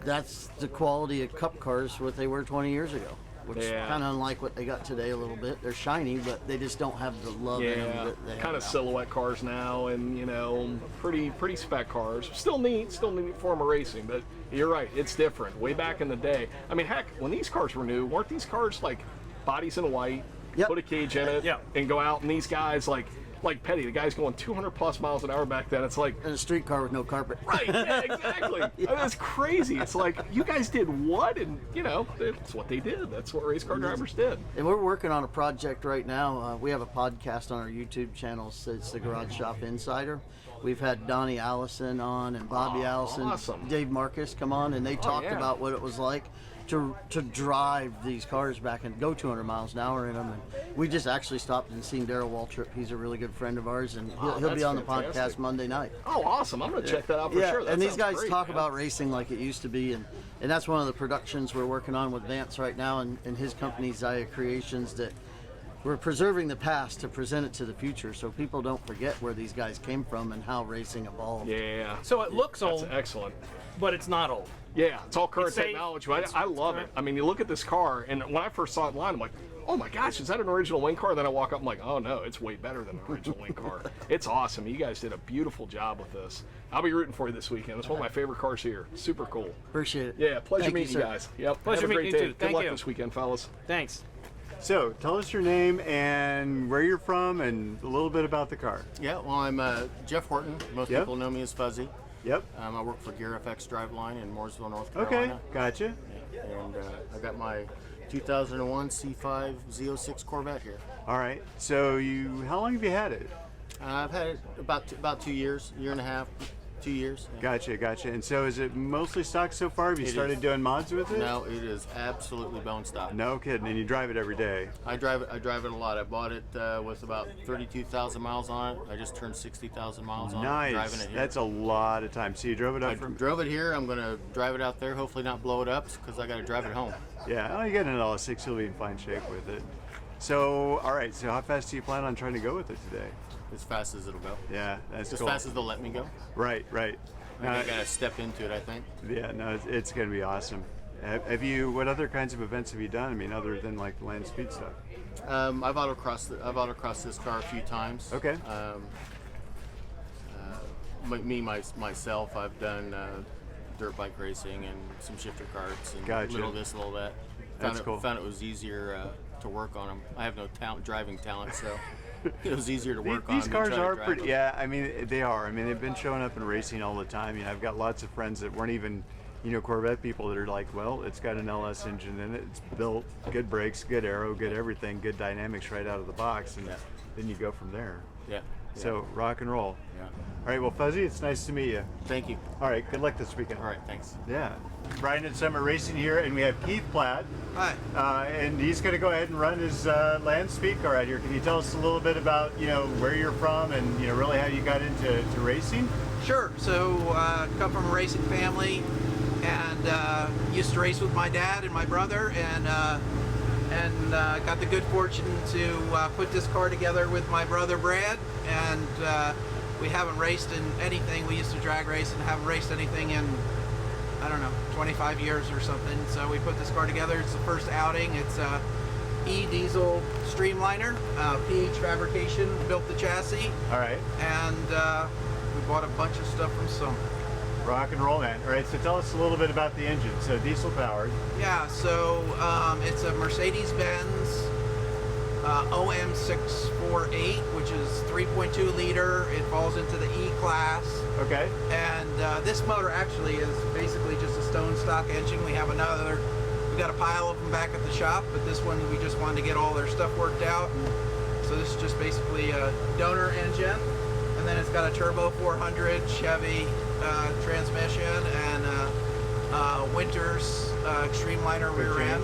Speaker 15: that's the quality of cup cars, what they were 20 years ago. Which is kind of unlike what they got today a little bit. They're shiny, but they just don't have the love in them that they
Speaker 1: kind
Speaker 15: have
Speaker 1: of silhouette cars now, and pretty spec cars. Still neat form of racing, but you're right, it's different. Way back in the day, I mean, heck, when these cars were new, weren't these cars like bodies in white, put a cage in it, and go out, and these guys like Petty, the guy's going 200 plus miles an hour back then. It's like
Speaker 15: in a street car with no carpet.
Speaker 1: Right, yeah, exactly. That's crazy. It's like, you guys did what? And that's what they did. That's what race car drivers did.
Speaker 15: And we're working on a project right now. We have a podcast on our YouTube channel. It's the Garage Shop Insider. We've had Donnie Allison on and Bobby Allison,
Speaker 1: awesome.
Speaker 15: Dave Marcus come on, and they talked about what it was like to drive these cars back and go 200 miles an hour in them. And we just actually stopped and seen Darrell Waltrip. He's a really good friend of ours, and he'll be on the podcast Monday night.
Speaker 1: Oh, awesome. I'm going to check that out for sure. That
Speaker 15: and these guys
Speaker 1: great,
Speaker 15: talk about racing like it used to be, and that's one of the productions we're working on with Vance right now and his company, Zaya Creations, that we're preserving the past to present it to the future so people don't forget where these guys came from and how racing evolved.
Speaker 1: Yeah.
Speaker 16: So it looks old.
Speaker 1: That's excellent.
Speaker 16: But it's not old.
Speaker 1: Yeah, it's all current
Speaker 16: It's safe.
Speaker 1: technology. I love it. I mean, you look at this car, and when I first saw it online, I'm like, oh my gosh, is that an original wing car? And then I walk up, I'm like, oh no, it's way better than an original wing car. It's awesome. You guys did a beautiful job with this. I'll be rooting for you this weekend. It's one of my favorite cars here. Super cool.
Speaker 15: Appreciate it.
Speaker 1: Yeah, pleasure
Speaker 15: Thank
Speaker 1: meeting
Speaker 15: you,
Speaker 1: you
Speaker 15: sir.
Speaker 1: guys. Yep.
Speaker 16: Pleasure
Speaker 1: Have a great
Speaker 16: meeting you
Speaker 1: day.
Speaker 16: too.
Speaker 1: Good
Speaker 16: Thank
Speaker 1: luck
Speaker 16: you.
Speaker 1: this weekend, fellas.
Speaker 16: Thanks.
Speaker 8: So, tell us your name and where you're from and a little bit about the car.
Speaker 17: Yeah, well, I'm Jeff Horton. Most people know me as Fuzzy.
Speaker 8: Yep.
Speaker 17: I work for Gear FX Driveline in Mooresville, North Carolina.
Speaker 8: Okay, gotcha.
Speaker 17: Yeah. And I got my 2001 C5 Z06 Corvette here.
Speaker 8: All right. So, how long have you had it?
Speaker 17: I've had it about 2 years, year and a half, 2 years. Yeah.
Speaker 8: Gotcha. And so, is it mostly stock so far? Have you started doing mods with it?
Speaker 17: No, it is absolutely bone stock.
Speaker 8: No kidding. And you drive it every day?
Speaker 17: I drive it a lot. I bought it with about 32,000 miles on it. I just turned 60,000 miles on it driving it here.
Speaker 8: That's a lot of time. So you drove it up from...
Speaker 17: drove it here. I'm going to drive it out there, hopefully not blow it up because I got to drive it home.
Speaker 8: Yeah, well, you get an LS6, you'll be in fine shape with it. So, all right, so how fast do you plan on trying to go with it today?
Speaker 17: As fast as it'll go.
Speaker 8: Yeah, that's
Speaker 17: as
Speaker 8: cool.
Speaker 17: fast as they'll let me go.
Speaker 8: Right.
Speaker 17: I got to step into it, I think.
Speaker 8: Yeah, no, it's going to be awesome. What other kinds of events have you done? I mean, other than like the land speed stuff?
Speaker 17: I've autocrossed this car a few times.
Speaker 8: Okay.
Speaker 17: Myself, I've done dirt bike racing and some shifter karts and
Speaker 8: Gotcha.
Speaker 17: little this, little that.
Speaker 8: That's cool.
Speaker 17: Found it was easier to work on them. I have no driving talent, so it was easier to work on.
Speaker 8: These cars
Speaker 17: than try to
Speaker 8: are
Speaker 17: drive
Speaker 8: pretty.
Speaker 17: them.
Speaker 8: Yeah, I mean they are. I mean they've been showing up in racing all the time. I've got lots of friends that weren't even, Corvette people that are like, well, it's got an LS engine in it. It's built, good brakes, good aero, good everything, good dynamics right out of the box, and then you go from there.
Speaker 17: Yeah.
Speaker 8: So rock and roll.
Speaker 17: Yeah.
Speaker 8: All right. Well, Fuzzy, it's nice to meet you.
Speaker 17: Thank you.
Speaker 8: All right. Good luck this weekend.
Speaker 17: All right. Thanks.
Speaker 8: Yeah. Brian at Summit Racing here, and we have Keith Platt.
Speaker 18: Hi.
Speaker 8: And he's going to go ahead and run his land speed car out here. Can you tell us a little bit about where you're from and really how you got into racing?
Speaker 18: Sure. So come from a racing family, and used to race with my dad and my brother, and got the good fortune to put this car together with my brother Brad, and we haven't raced in anything. We used to drag race and haven't raced anything in, I don't know, 25 years or something. So we put this car together. It's the first outing. It's a E-diesel streamliner, PH fabrication, built the chassis.
Speaker 8: All right.
Speaker 18: And we bought a bunch of stuff from Summit.
Speaker 8: Rock and roll, man. All right, so tell us a little bit about the engine. So diesel powered.
Speaker 18: Yeah, so it's a Mercedes-Benz OM648, which is 3.2 liter. It falls into the E-Class.
Speaker 8: Okay.
Speaker 18: And this motor actually is basically just a stone stock engine. We got a pile of them back at the shop, but this one we just wanted to get all their stuff worked out. And so this is just basically a donor engine. And then it's got a turbo 400 Chevy transmission and Winters streamliner rear end.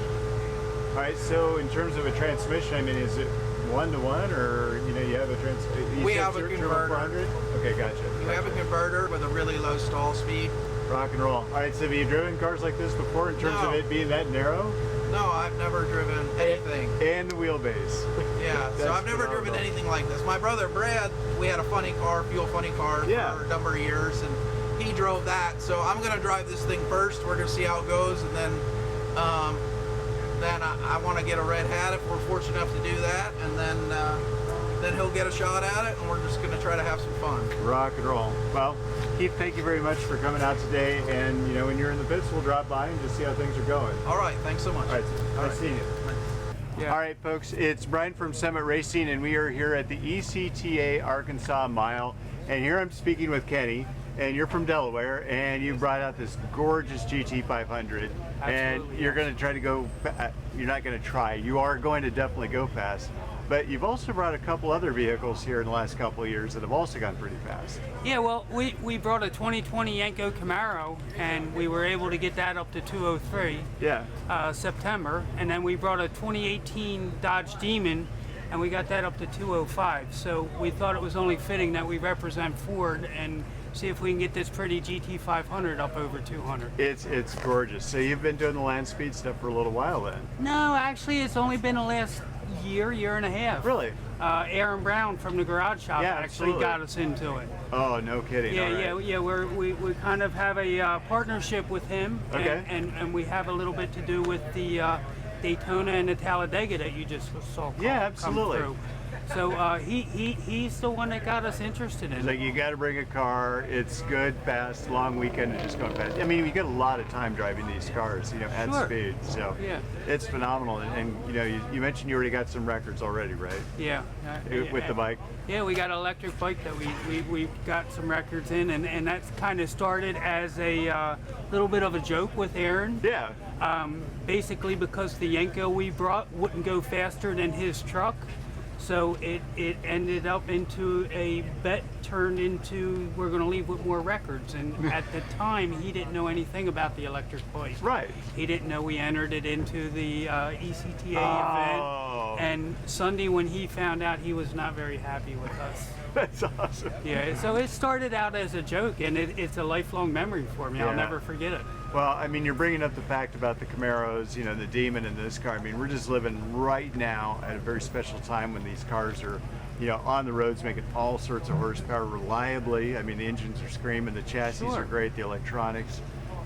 Speaker 8: All right, so in terms of a transmission, I mean, is it 1-to-1 or, you know, you have a
Speaker 18: We have a converter.
Speaker 8: 400? Okay, gotcha.
Speaker 18: We have a converter with a really low stall speed.
Speaker 8: Rock and roll. All right, so have you driven cars like this before in terms of it being that narrow?
Speaker 18: No, I've never driven anything.
Speaker 8: And the wheelbase.
Speaker 18: Yeah, so I've never driven anything like this. My brother Brad, we had a funny car, fuel funny car for a number of years, and he drove that. So I'm gonna drive this thing first. We're gonna see how it goes, and then I want to get a red hat if we're fortunate enough to do that, and then he'll get a shot at it, and we're just gonna try to have some fun.
Speaker 8: Rock and roll. Well, Keith, thank you very much for coming out today, and you know, when you're in the pits, we'll drop by and just see how things are going.
Speaker 18: All right, thanks so much.
Speaker 8: All right, nice seeing you.
Speaker 10: Yeah.
Speaker 8: All right, folks, it's Brian from Summit Racing, and we are here at the ECTA Arkansas Mile, and here I'm speaking with Kenny, and you're from Delaware, and you brought out this gorgeous GT500, and you're going to try to go, you're not going to try, you are going to definitely go fast. But you've also brought a couple other vehicles here in the last couple of years that have also gone pretty fast.
Speaker 19: Yeah, well, we brought a 2020 Yenko Camaro, and we were able to get that up to 203 September. And then we brought a 2018 Dodge Demon, and we got that up to 205. So we thought it was only fitting that we represent Ford and see if we can get this pretty GT500 up over 200.
Speaker 8: It's gorgeous. So you've been doing the land speed stuff for a little while then?
Speaker 19: No, actually it's only been the last year and a half.
Speaker 8: Really?
Speaker 19: Aaron Brown from the garage shop actually got us into it.
Speaker 8: Oh, no kidding.
Speaker 19: Yeah, we kind of have a partnership with him, and we have a little bit to do with the Daytona and the Talladega that you just saw come through. So he's the one that got us interested in it.
Speaker 8: Like, you got to bring a car. It's good, fast, long weekend, and just going fast. I mean, we get a lot of time driving these cars, you know, at speed. So it's phenomenal. And you know, you mentioned you already got some records already, right?
Speaker 19: Yeah.
Speaker 8: With the bike.
Speaker 19: Yeah, we got an electric bike that we got some records in, and that's kind of started as a little bit of a joke with Aaron.
Speaker 8: Yeah.
Speaker 19: Basically because the Yenko we brought wouldn't go faster than his truck. So it ended up into a bet turned into we're going to leave with more records. And at the time, he didn't know anything about the electric bike.
Speaker 8: Right.
Speaker 19: He didn't know we entered it into the ECTA event. And Sunday when he found out, he was not very happy with us.
Speaker 8: That's awesome.
Speaker 19: Yeah, so it started out as a joke, and it's a lifelong memory for me. I'll never forget it.
Speaker 8: Well, I mean, you're bringing up the fact about the Camaros, you know, the Demon and this car. I mean, we're just living right now at a very special time when these cars are, you know, on the roads making all sorts of horsepower reliably. I mean, the engines are screaming, the chassis are great, the electronics,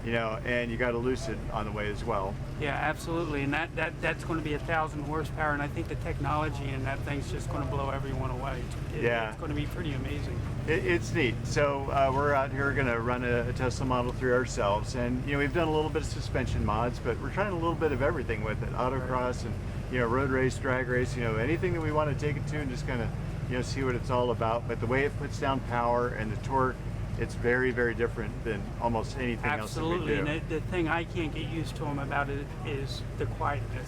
Speaker 8: you know, and you got a Lucid on the way as well.
Speaker 19: Yeah, absolutely, and that's going to be 1,000 horsepower, and I think the technology in that thing's just going to blow everyone away. It's going to be pretty amazing.
Speaker 8: It's neat. So we're out here going to run a Tesla Model 3 ourselves, and you know, we've done a little bit of suspension mods, but we're trying a little bit of everything with it. Autocross and, you know, road race, drag race, you know, anything that we want to take it to and just kind of, you know, see what it's all about. But the way it puts down power and the torque, it's very, very different than almost anything else that we do.
Speaker 19: Absolutely, and the thing I can't get used to him about it is the quietness.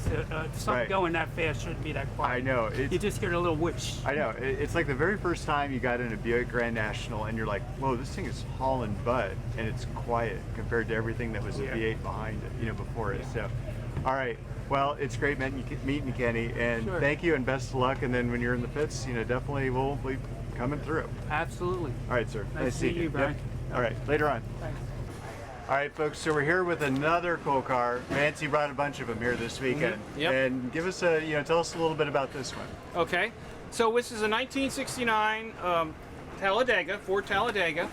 Speaker 19: Something going that fast shouldn't be that quiet.
Speaker 8: I know.
Speaker 19: You just hear a little whoosh.
Speaker 8: I know. It's like the very first time you got in a Buick Grand National and you're like, whoa, this thing is hauling butt, and it's quiet compared to everything that was a V8 behind it, you know, before it. So, all right. Well, it's great meeting you, Kenny, and thank you and best of luck. And then when you're in the pits, you know, definitely we'll be coming through.
Speaker 19: Absolutely.
Speaker 8: All right, sir.
Speaker 19: Nice to see you, Brian.
Speaker 8: Yep. All right, later on.
Speaker 19: Thanks.
Speaker 8: All right, folks, so we're here with another cool car. Vance, you brought a bunch of them here this weekend.
Speaker 16: Yep.
Speaker 8: And give us a, you know, tell us a little bit about this one.
Speaker 16: Okay. So this is a 1969 Talladega, Ford Talladega.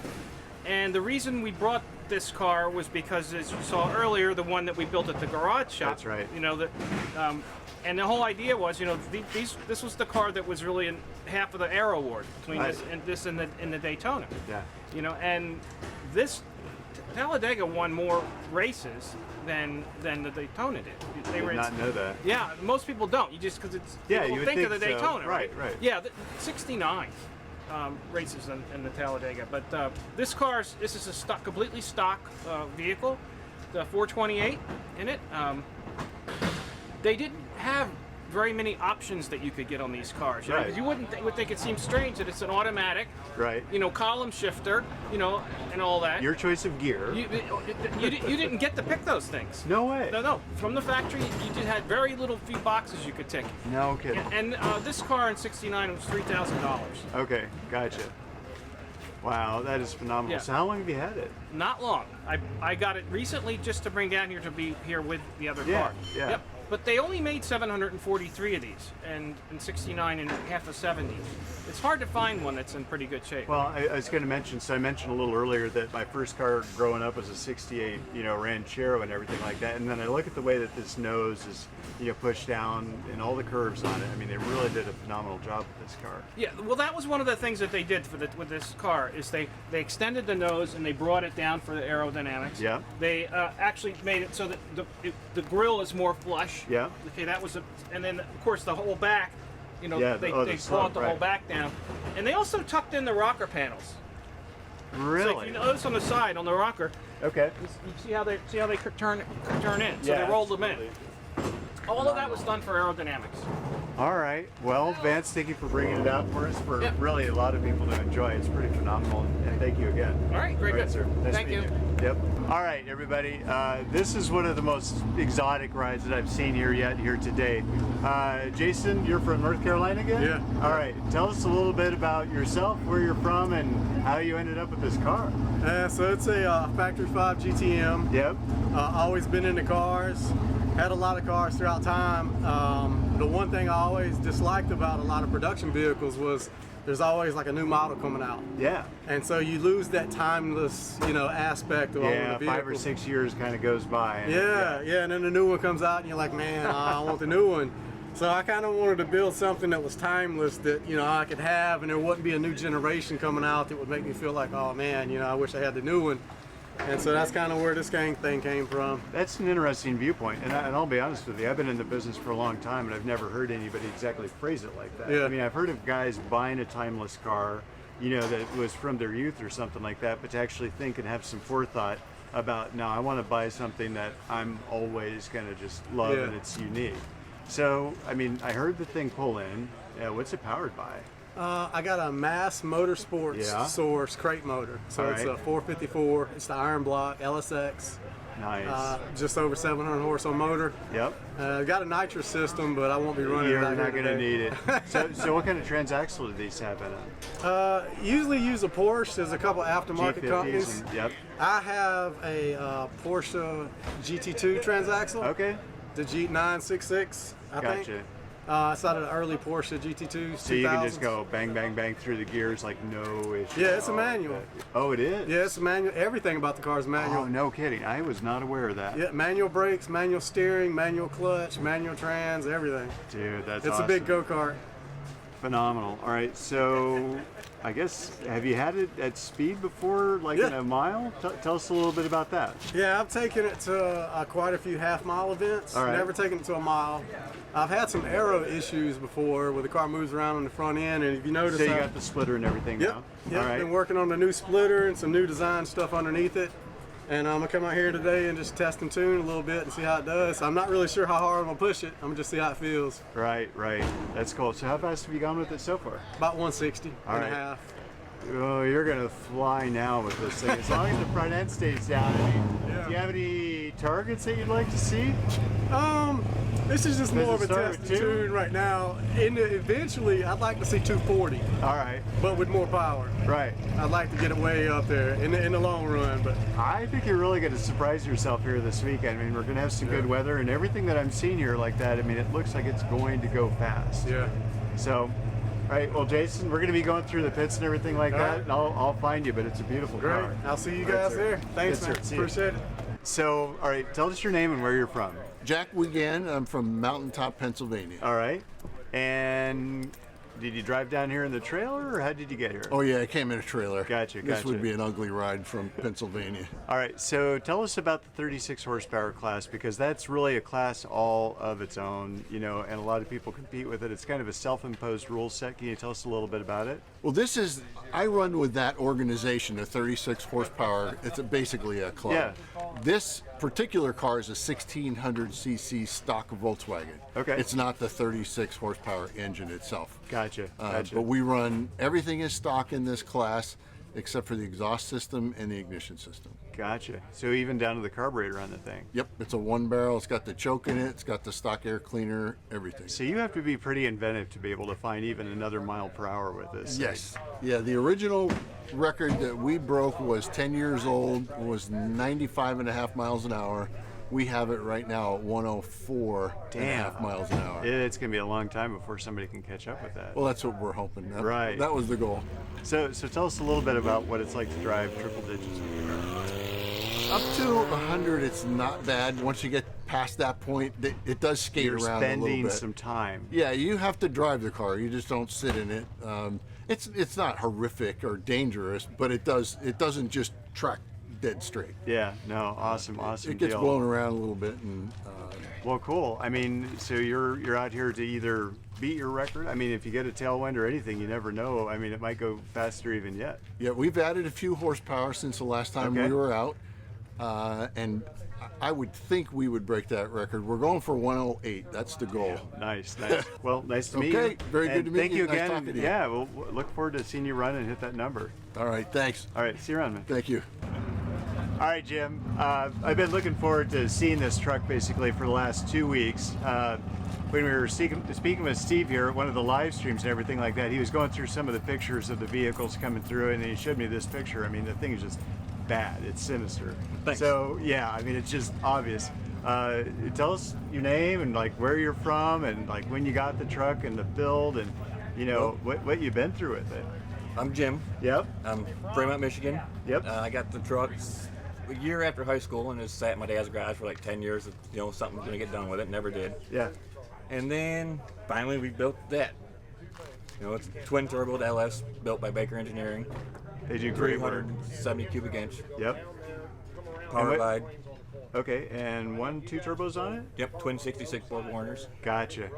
Speaker 16: And the reason we brought this car was because, as you saw earlier, the one that we built at the garage shop.
Speaker 8: That's right.
Speaker 16: You know, that, and the whole idea was, you know, this was the car that was really in half of the Air Award between this and the Daytona.
Speaker 8: Yeah.
Speaker 16: You know, and this Talladega won more races than the Daytona did.
Speaker 8: I did not know that.
Speaker 16: Yeah, most people don't. You just because it's
Speaker 8: you
Speaker 16: people
Speaker 8: would
Speaker 16: think of the Daytona,
Speaker 8: so. Right.
Speaker 16: Yeah, 69 races in the Talladega. But this is a completely stock vehicle, the 428 in it. They didn't have very many options that you could get on these cars. You know,
Speaker 8: Right.
Speaker 16: 'cause you would think it seems strange that it's an automatic,
Speaker 8: Right.
Speaker 16: you know, column shifter, you know, and all that.
Speaker 8: Your choice of gear.
Speaker 16: You didn't get to pick those things.
Speaker 8: No way.
Speaker 16: No. From the factory, you just had very little few boxes you could tick.
Speaker 8: No kidding.
Speaker 16: And this car in '69 was $3,000.
Speaker 8: Okay, gotcha. Wow, that is phenomenal.
Speaker 16: Yeah.
Speaker 8: So how long have you had it?
Speaker 16: Not long. I got it recently just to bring down here to be here with the other
Speaker 8: Yeah,
Speaker 16: car.
Speaker 8: yeah.
Speaker 16: Yep. But they only made 743 of these, and in '69 and half of '70. It's hard to find one that's in pretty good shape.
Speaker 8: Well, I was going to mention, so I mentioned a little earlier that my first car growing up was a '68, you know, Ranchero and everything like that. And then I look at the way that this nose is, you know, pushed down and all the curves on it. I mean, they really did a phenomenal job with this car.
Speaker 16: Yeah, well, that was one of the things that they did with this car is they extended the nose and they brought it down for the aerodynamics.
Speaker 8: Yeah.
Speaker 16: They actually made it so that the grille is more flush.
Speaker 8: Yeah.
Speaker 16: Okay, that was and then of course the whole back, you know,
Speaker 8: Yeah,
Speaker 16: they
Speaker 8: the slump,
Speaker 16: brought the whole
Speaker 8: right.
Speaker 16: back down, and they also tucked in the rocker panels.
Speaker 8: Really?
Speaker 16: So if you notice on the side on the rocker.
Speaker 8: Okay.
Speaker 16: You see how they could turn in. So
Speaker 8: Yeah,
Speaker 16: they rolled them in. All of that was done for aerodynamics.
Speaker 8: All right. Well, Vance, thank you for bringing it out for us. For really a lot of people to enjoy. It's pretty phenomenal, and thank you again.
Speaker 16: All right, very good,
Speaker 8: sir. Nice
Speaker 16: Thank
Speaker 8: meeting
Speaker 16: you.
Speaker 8: Yep. All right, everybody. This is one of the most exotic rides that I've seen here today. Jason, you're from North Carolina again?
Speaker 20: Yeah.
Speaker 8: All right. Tell us a little bit about yourself, where you're from, and how you ended up with this car.
Speaker 20: So it's a Factory 5 GTM.
Speaker 8: Yep.
Speaker 20: Always been into cars. Had a lot of cars throughout time. The one thing I always disliked about a lot of production vehicles was there's always like a new model coming out.
Speaker 8: Yeah.
Speaker 20: And so you lose that timeless, you know, aspect of all the vehicles.
Speaker 8: 5 or 6 years kind of goes by. And
Speaker 20: Yeah, and then the new one comes out and you're like, man, I want the new one. So I kind of wanted to build something that was timeless that, you know, I could have, and there wouldn't be a new generation coming out that would make me feel like, oh man, you know, I wish I had the new one. And so that's kind of where this thing came from.
Speaker 8: That's an interesting viewpoint, and I'll be honest with you, I've been in the business for a long time, and I've never heard anybody exactly phrase it like that.
Speaker 20: Yeah.
Speaker 8: I mean, I've heard of guys buying a timeless car, you know, that was from their youth or something like that, but to actually think and have some forethought about, no, I want to buy something that I'm always going to just love and it's unique. So, I mean, I heard the thing pull in. What's it powered by?
Speaker 20: I got a Mass Motorsports Source crate motor. So it's a 454. It's the iron block LSX.
Speaker 8: Nice.
Speaker 20: Just over 700 horse on motor.
Speaker 8: Yep.
Speaker 20: Got a nitrous system, but I won't be running it
Speaker 8: You're
Speaker 20: out
Speaker 8: not
Speaker 20: here
Speaker 8: going to
Speaker 20: today.
Speaker 8: need it. So what kind of transaxle do these have in it?
Speaker 20: Usually use a Porsche. There's a couple aftermarket
Speaker 8: G50s
Speaker 20: companies.
Speaker 8: and- yep.
Speaker 20: I have a Porsche GT2 transaxle.
Speaker 8: Okay.
Speaker 20: The G966, I think.
Speaker 8: Gotcha.
Speaker 20: It's out of the early Porsche GT2s.
Speaker 8: So you can just
Speaker 20: 2000s.
Speaker 8: go bang, bang, bang through the gears like no issue.
Speaker 20: Yeah, it's a manual.
Speaker 8: Oh, it is?
Speaker 20: Yeah, it's a manual. Everything about the car is manual.
Speaker 8: Oh, no kidding. I was not aware of that.
Speaker 20: Yeah, manual brakes, manual steering, manual clutch, manual trans, everything.
Speaker 8: Dude, that's
Speaker 20: It's
Speaker 8: awesome.
Speaker 20: a big go-kart.
Speaker 8: Phenomenal. All right, so I guess, have you had it at speed before, like in a mile? Tell us a little bit about that.
Speaker 20: Yeah, I've taken it to quite a few half-mile events.
Speaker 8: All right.
Speaker 20: Never taken it to a mile. I've had some aero issues before where the car moves around on the front end, and if you notice,
Speaker 8: So you got the splitter and everything now?
Speaker 20: Yep,
Speaker 8: All right.
Speaker 20: been working on the new splitter and some new design stuff underneath it. And I'm gonna come out here today and just test and tune a little bit and see how it does. I'm not really sure how hard I'm gonna push it. I'm gonna just see how it feels.
Speaker 8: Right. That's cool. So how fast have you gone with it so far?
Speaker 20: About 160
Speaker 8: All
Speaker 20: and
Speaker 8: right.
Speaker 20: a half.
Speaker 8: Oh, you're gonna fly now with this thing. As long as the front end stays down. I mean, do you have any targets that you'd like to see?
Speaker 20: This is just
Speaker 8: Does
Speaker 20: more
Speaker 8: it
Speaker 20: of a
Speaker 8: start
Speaker 20: test
Speaker 8: with
Speaker 20: and
Speaker 8: two?
Speaker 20: tune right now. Eventually, I'd like to see 240.
Speaker 8: All right.
Speaker 20: But with more power.
Speaker 8: Right.
Speaker 20: I'd like to get it way up there in the long run. But
Speaker 8: I think you're really going to surprise yourself here this weekend. I mean, we're going to have some good weather, and everything that I'm seeing here like that, I mean, it looks like it's going to go fast.
Speaker 20: Yeah.
Speaker 8: So, all right, well, Jason, we're going to be going through the pits and everything like
Speaker 20: All
Speaker 8: that,
Speaker 20: right.
Speaker 8: and I'll find you, but it's a beautiful
Speaker 20: Great.
Speaker 8: car.
Speaker 20: I'll see you
Speaker 8: All right,
Speaker 20: guys
Speaker 8: sir.
Speaker 20: there. Thanks,
Speaker 8: Good,
Speaker 20: man.
Speaker 8: sir. See you.
Speaker 20: Appreciate it.
Speaker 8: So, all right, tell us your name and where you're from.
Speaker 21: Jack Wiegand. I'm from Mountaintop, Pennsylvania.
Speaker 8: All right. And did you drive down here in the trailer, or how did you get here?
Speaker 21: Oh yeah, I came in a trailer.
Speaker 8: Gotcha.
Speaker 21: This would be an ugly ride from Pennsylvania.
Speaker 8: All right, so tell us about the 36 horsepower class, because that's really a class all of its own, you know, and a lot of people compete with it. It's kind of a self-imposed rule set. Can you tell us a little bit about it?
Speaker 21: Well, this is, I run with that organization, the 36 horsepower. It's basically a club.
Speaker 8: Yeah.
Speaker 21: This particular car is a 1600cc stock Volkswagen.
Speaker 8: Okay.
Speaker 21: It's not the 36 horsepower engine itself.
Speaker 8: Gotcha. Gotcha.
Speaker 21: But we run, everything is stock in this class except for the exhaust system and the ignition system.
Speaker 8: Gotcha. So even down to the carburetor on the thing.
Speaker 21: Yep, it's a one barrel. It's got the choke in it. It's got the stock air cleaner, everything.
Speaker 8: So you have to be pretty inventive to be able to find even another mile per hour with this.
Speaker 21: Yes. Yeah, the original record that we broke was 10 years old, was 95.5 miles an hour. We have it right now at 104.5 miles an hour.
Speaker 8: It's going to be a long time before somebody can catch up with that.
Speaker 21: Well, that's what we're hoping.
Speaker 8: Right.
Speaker 21: That was the goal.
Speaker 8: So tell us a little bit about what it's like to drive triple digits.
Speaker 21: Up to 100, it's not bad. Once you get past that point, it does skate
Speaker 8: You're
Speaker 21: around a little
Speaker 8: spending
Speaker 21: bit.
Speaker 8: some time.
Speaker 21: Yeah, you have to drive the car. You just don't sit in it. It's not horrific or dangerous, but it doesn't just track dead straight.
Speaker 8: Yeah, no, awesome
Speaker 21: It gets
Speaker 8: deal.
Speaker 21: blown around a little bit, and
Speaker 8: well, cool. I mean, so you're out here to either beat your record. I mean, if you get a tailwind or anything, you never know. I mean, it might go faster even yet.
Speaker 21: yeah, we've added a few horsepower since the last time
Speaker 8: Okay.
Speaker 21: we were out, and I would think we would break that record. We're going for 108. That's the goal.
Speaker 8: Nice. Well, nice to meet you.
Speaker 21: Okay, very good
Speaker 8: And
Speaker 21: to meet
Speaker 8: thank
Speaker 21: you.
Speaker 8: you
Speaker 21: Nice
Speaker 8: again.
Speaker 21: talking to you.
Speaker 8: Yeah, we'll look forward to seeing you run and hit that number.
Speaker 21: All right, thanks.
Speaker 8: All right, see you around, man.
Speaker 21: Thank you.
Speaker 8: All right, Jim. I've been looking forward to seeing this truck basically for the last 2 weeks. When we were speaking with Steve here at one of the live streams and everything like that, he was going through some of the pictures of the vehicles coming through, and he showed me this picture. I mean, the thing is just bad. It's sinister.
Speaker 4: Thanks.
Speaker 8: So yeah, I mean, it's just obvious. Tell us your name and like where you're from and like when you got the truck and the build and you know what you've been through with it.
Speaker 4: I'm Jim.
Speaker 8: Yep.
Speaker 4: I'm from Fremont, Michigan.
Speaker 8: Yep.
Speaker 4: I got the trucks a year after high school and just sat in my dad's garage for like 10 years. You know, something's gonna get done with it. Never did.
Speaker 8: Yeah.
Speaker 4: And then finally we built that. You know, it's twin turbo LS built by Baker Engineering.
Speaker 8: They do great work.
Speaker 4: 370 cubic inch.
Speaker 8: Yep.
Speaker 4: Power glide.
Speaker 8: Okay, and 2 turbos on it?
Speaker 4: Yep, twin 66 Ford Warners.
Speaker 8: Gotcha.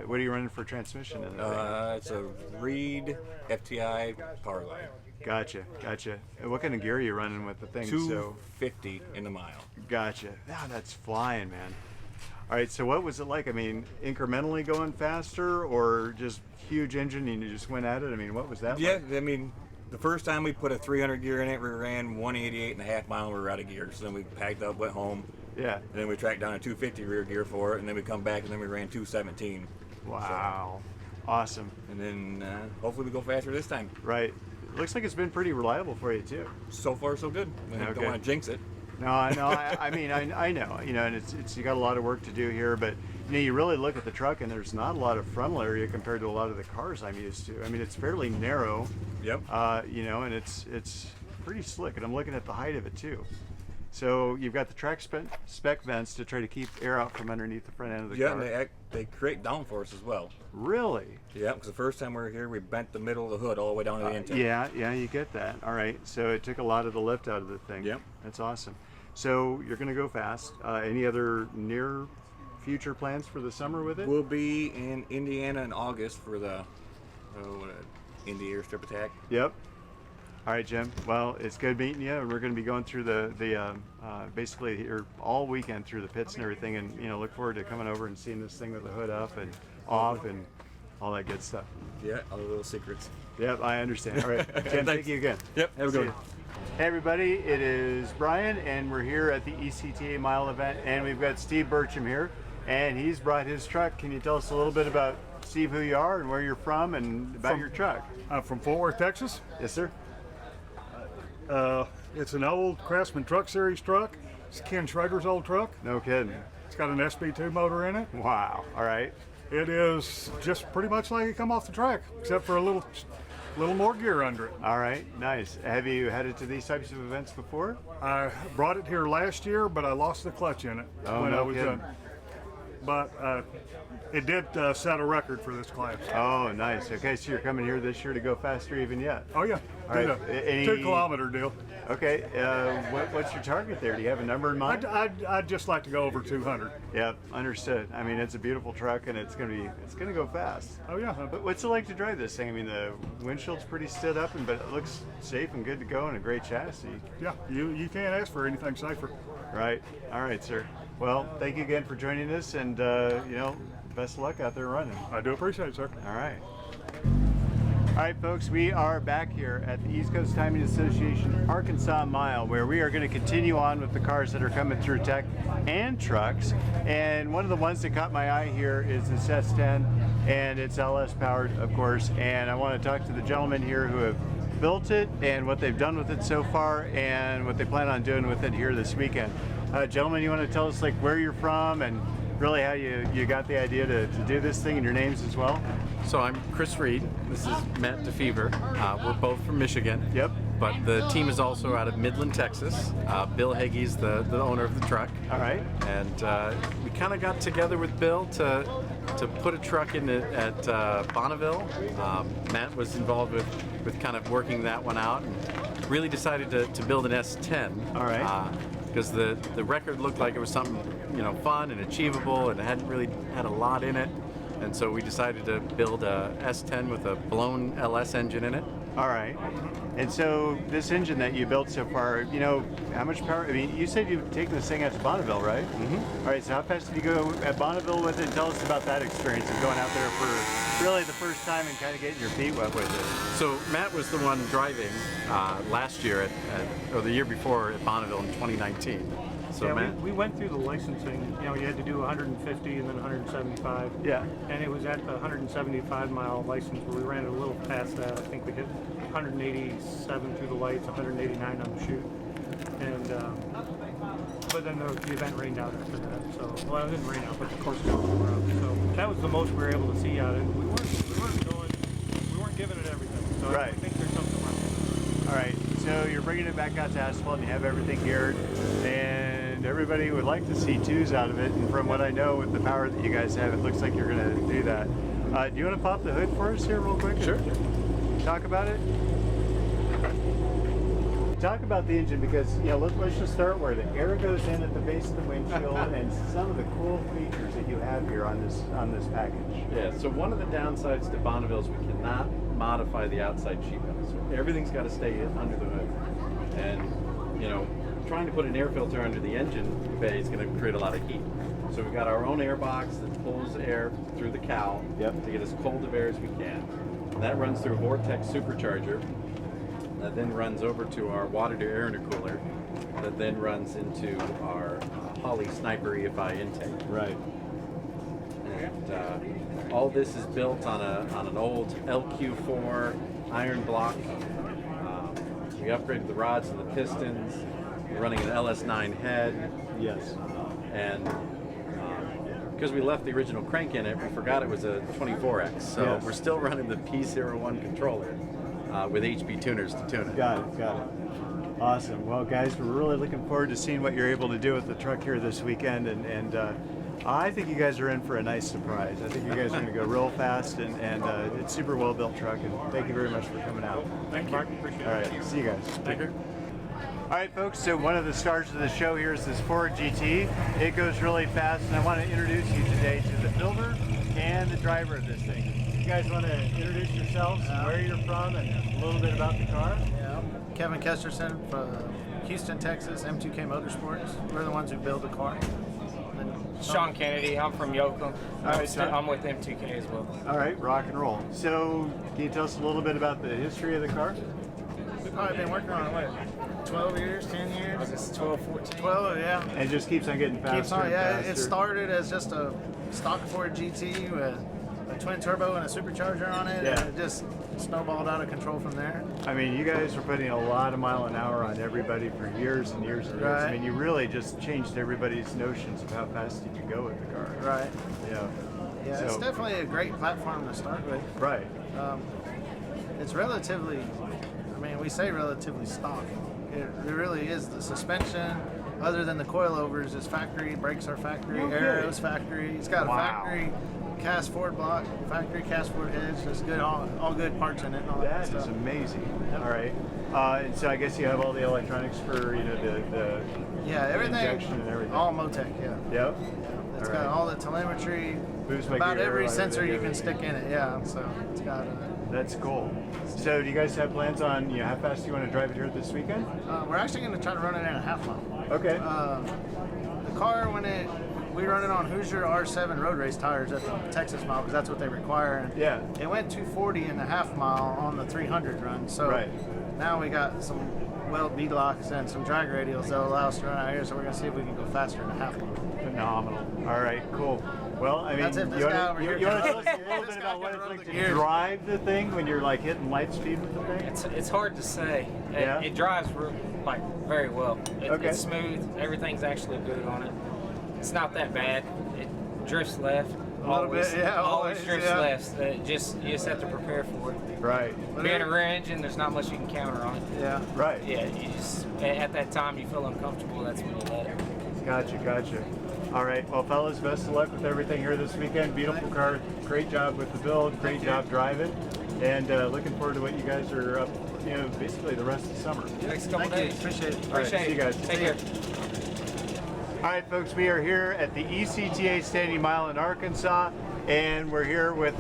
Speaker 8: What are you running for transmission in the
Speaker 4: It's a Reed FTI power glide.
Speaker 8: Gotcha. And what kind of gear are you running with the thing?
Speaker 4: 250 in the mile.
Speaker 8: Gotcha. Yeah, that's flying, man. All right, so what was it like? I mean, incrementally going faster or just huge engine and you just went at it? I mean, what was that
Speaker 4: Yeah,
Speaker 8: like?
Speaker 4: I mean, the first time we put a 300 gear in it, we ran 188.5 mile and we were out of gear. So then we packed up, went home.
Speaker 8: Yeah.
Speaker 4: And then we tracked down a 250 rear gear for it, and then we come back and then we ran 217.
Speaker 8: Wow. Awesome.
Speaker 4: And then hopefully we go faster this time.
Speaker 8: Right. Looks like it's been pretty reliable for you too.
Speaker 4: So far, so good. I don't want to jinx it.
Speaker 8: No, I know. I mean, I know. You know, and it's you got a lot of work to do here, but you know, you really look at the truck, and there's not a lot of frontal area compared to a lot of the cars I'm used to. I mean, it's fairly narrow.
Speaker 4: Yep.
Speaker 8: You know, and it's pretty slick, and I'm looking at the height of it too. So you've got the track spec vents to try to keep air out from underneath the front end of the car.
Speaker 4: Yeah, and they create downforce as well.
Speaker 8: Really?
Speaker 4: Yeah, because the first time we were here, we bent the middle of the hood all the way down to the intake.
Speaker 8: Yeah, you get that. All right, so it took a lot of the lift out of the thing.
Speaker 4: Yep.
Speaker 8: That's awesome. So you're going to go fast. Any other near future plans for the summer with it?
Speaker 4: We'll be in Indiana in August for the Indy Airstrip Attack.
Speaker 8: Yep. All right, Jim. Well, it's good meeting you. We're going to be going through the basically here all weekend through the pits and everything, and you know, look forward to coming over and seeing this thing with the hood up and off and all that good stuff.
Speaker 4: Yeah, all the little secrets.
Speaker 8: Yep, I understand. All right, Jim. Thank you again.
Speaker 4: Yep. Have a good one.
Speaker 8: Hey everybody, it is Brian, and we're here at the ECTA Mile event, and we've got Steve Burcham here, and he's brought his truck. Can you tell us a little bit about Steve, who you are, and where you're from, and about your truck?
Speaker 22: I'm from Fort Worth, Texas.
Speaker 8: Yes, sir.
Speaker 22: It's an old Craftsman Truck Series truck. It's Ken Schrader's old truck.
Speaker 8: No kidding.
Speaker 22: It's got an SB2 motor in it.
Speaker 8: Wow. All right.
Speaker 22: It is just pretty much like it come off the track, except for a little more gear under it.
Speaker 8: All right. Nice. Have you headed to these types of events before?
Speaker 22: I brought it here last year, but I lost the clutch in it when I was done. but it did set a record for this class.
Speaker 8: Oh, nice. Okay, so you're coming here this year to go faster even yet?
Speaker 22: Oh yeah,
Speaker 8: All right.
Speaker 22: a 2-kilometer deal.
Speaker 8: Okay, what's your target there? Do you have a number in mind?
Speaker 22: I'd just like to go over 200.
Speaker 8: Yep, understood. I mean, it's a beautiful truck, and it's gonna go fast.
Speaker 22: Oh yeah.
Speaker 8: But what's it like to drive this thing? I mean, the windshield's pretty stood up, but it looks safe and good to go, and a great chassis.
Speaker 22: Yeah, you can't ask for anything safer.
Speaker 8: Right. All right, sir. Well, thank you again for joining us, and best of luck out there running.
Speaker 22: I do appreciate it, sir.
Speaker 8: All right. All right, folks, we are back here at the East Coast Timing Association Arkansas Mile, where we are going to continue on with the cars that are coming through tech and trucks. And one of the ones that caught my eye here is this S10, and it's LS powered, of course. And I want to talk to the gentlemen here who have built it and what they've done with it so far and what they plan on doing with it here this weekend. Gentlemen, you want to tell us like where you're from and really how you got the idea to do this thing and your names as well?
Speaker 3: So I'm Chris Reed. This is Matt DeFever. We're both from Michigan.
Speaker 8: Yep.
Speaker 3: But the team is also out of Midland, Texas. Bill Hagee's the owner of the truck.
Speaker 8: All right.
Speaker 3: And we kind of got together with Bill to put a truck in at Bonneville. Matt was involved with kind of working that one out and really decided to build an S10.
Speaker 8: All right.
Speaker 3: Because the record looked like it was something fun and achievable, and it hadn't really had a lot in it. And so we decided to build a S10 with a blown LS engine in it.
Speaker 8: All right. And so this engine that you built so far, how much power? I mean, you said you've taken this thing out to Bonneville, right? Mm-hmm. All right, so how fast did you go at Bonneville with it? Tell us about that experience of going out there for really the first time and kind of getting your feet wet with it.
Speaker 3: So Matt was the one driving last year or the year before at Bonneville in 2019. So
Speaker 5: yeah,
Speaker 3: Matt,
Speaker 5: we went through the licensing. You had to do 150 and then 175.
Speaker 8: Yeah.
Speaker 5: And it was at the 175 mile license where we ran it a little past that. I think we hit 187 through the lights, 189 on the chute. And but then the event rained out after that. So well, it didn't rain out, but the course was over out. So that was the most we were able to see out of it. We weren't giving it everything. So
Speaker 8: right.
Speaker 5: I think there's something left.
Speaker 8: All right. So you're bringing it back out to asphalt and you have everything geared, and everybody would like to see twos out of it. And from what I know, with the power that you guys have, it looks like you're going to do that. Do you want to pop the hood for us here real quick?
Speaker 3: Sure.
Speaker 8: Talk about it. Talk about the engine because let's just start where the air goes in at the base of the windshield and some of the cool features that you have here on this package.
Speaker 3: Yeah. So one of the downsides to Bonneville is we cannot modify the outside sheet metal. So everything's got to stay under the hood. And trying to put an air filter under the engine bay is going to create a lot of heat. So we've got our own air box that pulls air through the cowl to get as cold of air as we can. And that runs through a Vortex supercharger. That then runs over to our water-to-air intercooler. That then runs into our Holley Sniper EFI intake.
Speaker 8: Right.
Speaker 3: And all this is built on an old LQ4 iron block. We upgraded the rods and the pistons. We're running an LS9 head.
Speaker 8: Yes.
Speaker 3: And because we left the original crank in it, we forgot it was a 24X. So we're still running the P01 controller with HP tuners to tune it.
Speaker 8: Got it. Awesome. Well, guys, we're really looking forward to seeing what you're able to do with the truck here this weekend, and I think you guys are in for a nice surprise. I think you guys are going to go real fast, and it's a super well-built truck, and thank you very much for coming out.
Speaker 5: Thank you. Appreciate it.
Speaker 8: All right, see you guys.
Speaker 5: Thank you.
Speaker 8: All right, folks, so one of the stars of the show here is this Ford GT. It goes really fast, and I want to introduce you today to the builder and the driver of this thing. You guys want to introduce yourselves, where you're from, and a little bit about the car?
Speaker 23: Yeah, Kevin Kesterson from Houston, Texas, M2K Motorsports. We're the ones who build the car.
Speaker 24: Sean Kennedy, I'm from Yoakum. I'm with M2K as well.
Speaker 8: All right, rock and roll. So, can you tell us a little bit about the history of the car?
Speaker 23: We've probably been working on it, what, 12 years, 10 years?
Speaker 24: I guess 12, 14.
Speaker 23: 12, yeah.
Speaker 8: And it just keeps on getting faster.
Speaker 23: Keeps on, yeah.
Speaker 8: And faster.
Speaker 23: It started as just a stock Ford GT with a twin turbo and a supercharger on it, and it just snowballed out of control from there.
Speaker 8: I mean, you guys were putting a lot of mile an hour on everybody for years and years and years. I mean, you really just changed everybody's notions of how fast you could go with the car.
Speaker 23: Right.
Speaker 8: Yeah.
Speaker 23: Yeah,
Speaker 8: so,
Speaker 23: it's definitely a great platform to start with.
Speaker 8: Right.
Speaker 23: It's relatively, I mean, we say relatively stock. It really is. The suspension, other than the coilovers, is factory. Brakes are factory. Aero's factory. It's got a factory cast Ford block, factory cast Ford heads. There's good, all good parts in it. And all that
Speaker 8: That is
Speaker 23: stuff.
Speaker 8: amazing. All right. And so I guess you have all the electronics for the
Speaker 23: everything.
Speaker 8: injection and everything.
Speaker 23: All Motec.
Speaker 8: Yep.
Speaker 23: It's got all the telemetry.
Speaker 8: Boost my
Speaker 23: About
Speaker 8: gear,
Speaker 23: every
Speaker 8: like
Speaker 23: sensor you
Speaker 8: everything.
Speaker 23: can stick in it. Yeah. So it's got.
Speaker 8: That's cool. So do you guys have plans on how fast do you want to drive it here this weekend?
Speaker 23: We're actually going to try to run it in a half mile.
Speaker 8: Okay.
Speaker 23: The car, we run it on Hoosier R7 road race tires at the Texas mile because that's what they require. And it went 240 in the half mile on the 300 run. So now we got some weld beadlocks and some drag radials that will allow us to run out here. So we're going to see if we can go faster in a half mile.
Speaker 8: Phenomenal. All right, cool. Well, I mean,
Speaker 23: That's it. This
Speaker 8: you
Speaker 23: guy
Speaker 8: want
Speaker 23: over
Speaker 8: to
Speaker 23: here
Speaker 8: tell us a little bit about what it's like to drive the thing when you're like hitting light speed with the thing?
Speaker 24: It's hard to say.
Speaker 8: Yeah?
Speaker 24: It drives very well.
Speaker 8: Okay.
Speaker 24: It's smooth. Everything's actually good on it. It's not that bad. It drifts left. Always drifts left. You just have to prepare for it.
Speaker 8: Right.
Speaker 24: Being a rear engine, there's not much you can counter on it.
Speaker 23: Yeah.
Speaker 8: Right.
Speaker 24: Yeah. You just at that time you feel uncomfortable. That's when you let it.
Speaker 8: Gotcha. All right. Well, fellas, best of luck with everything here this weekend. Beautiful car. Great job with the build. Great job driving. And looking forward to what you guys are up, basically the rest of the summer.
Speaker 24: Next couple days.
Speaker 23: Appreciate it.
Speaker 8: All right, see you guys.
Speaker 24: Take care.
Speaker 8: All right, folks, we are here at the ECTA Standing Mile in Arkansas, and we're here with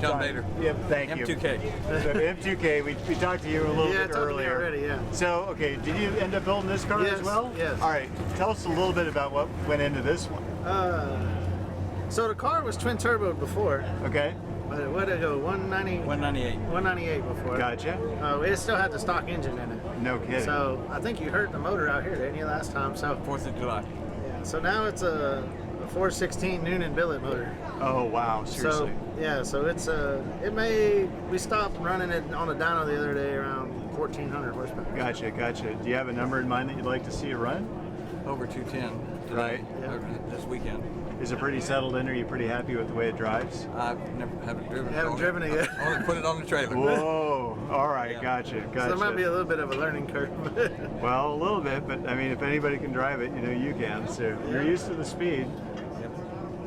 Speaker 2: John Bader.
Speaker 8: Yep, thank you.
Speaker 2: M2K.
Speaker 8: So M2K, we talked to you a little bit earlier.
Speaker 23: Already,
Speaker 8: So, okay, did you end up building this car as well?
Speaker 23: Yes.
Speaker 8: All right, tell us a little bit about what went into this one.
Speaker 23: So the car was twin turbo before.
Speaker 8: Okay.
Speaker 23: But what did it go? 190?
Speaker 2: 198.
Speaker 23: 198 before.
Speaker 8: Gotcha.
Speaker 23: It still had the stock engine in it.
Speaker 8: No kidding.
Speaker 23: So I think you heard the motor out here, didn't you, last time? So
Speaker 2: 4th of July.
Speaker 23: Yeah. So now it's a 416 Noonan billet motor.
Speaker 8: Oh wow, seriously.
Speaker 23: So it's we stopped running it on a dyno the other day around 1400 horsepower.
Speaker 8: Gotcha. Do you have a number in mind that you'd like to see it run?
Speaker 2: Over 210 today,
Speaker 23: Right.
Speaker 2: this weekend.
Speaker 8: Is it pretty settled in? Are you pretty happy with the way it drives?
Speaker 2: Haven't driven it.
Speaker 23: Haven't driven it yet.
Speaker 2: Only put it on the trailer.
Speaker 8: Whoa! All right, gotcha.
Speaker 23: So there might be a little bit of a learning curve.
Speaker 8: Well, a little bit, but I mean, if anybody can drive it, you can. So you're used to the speed.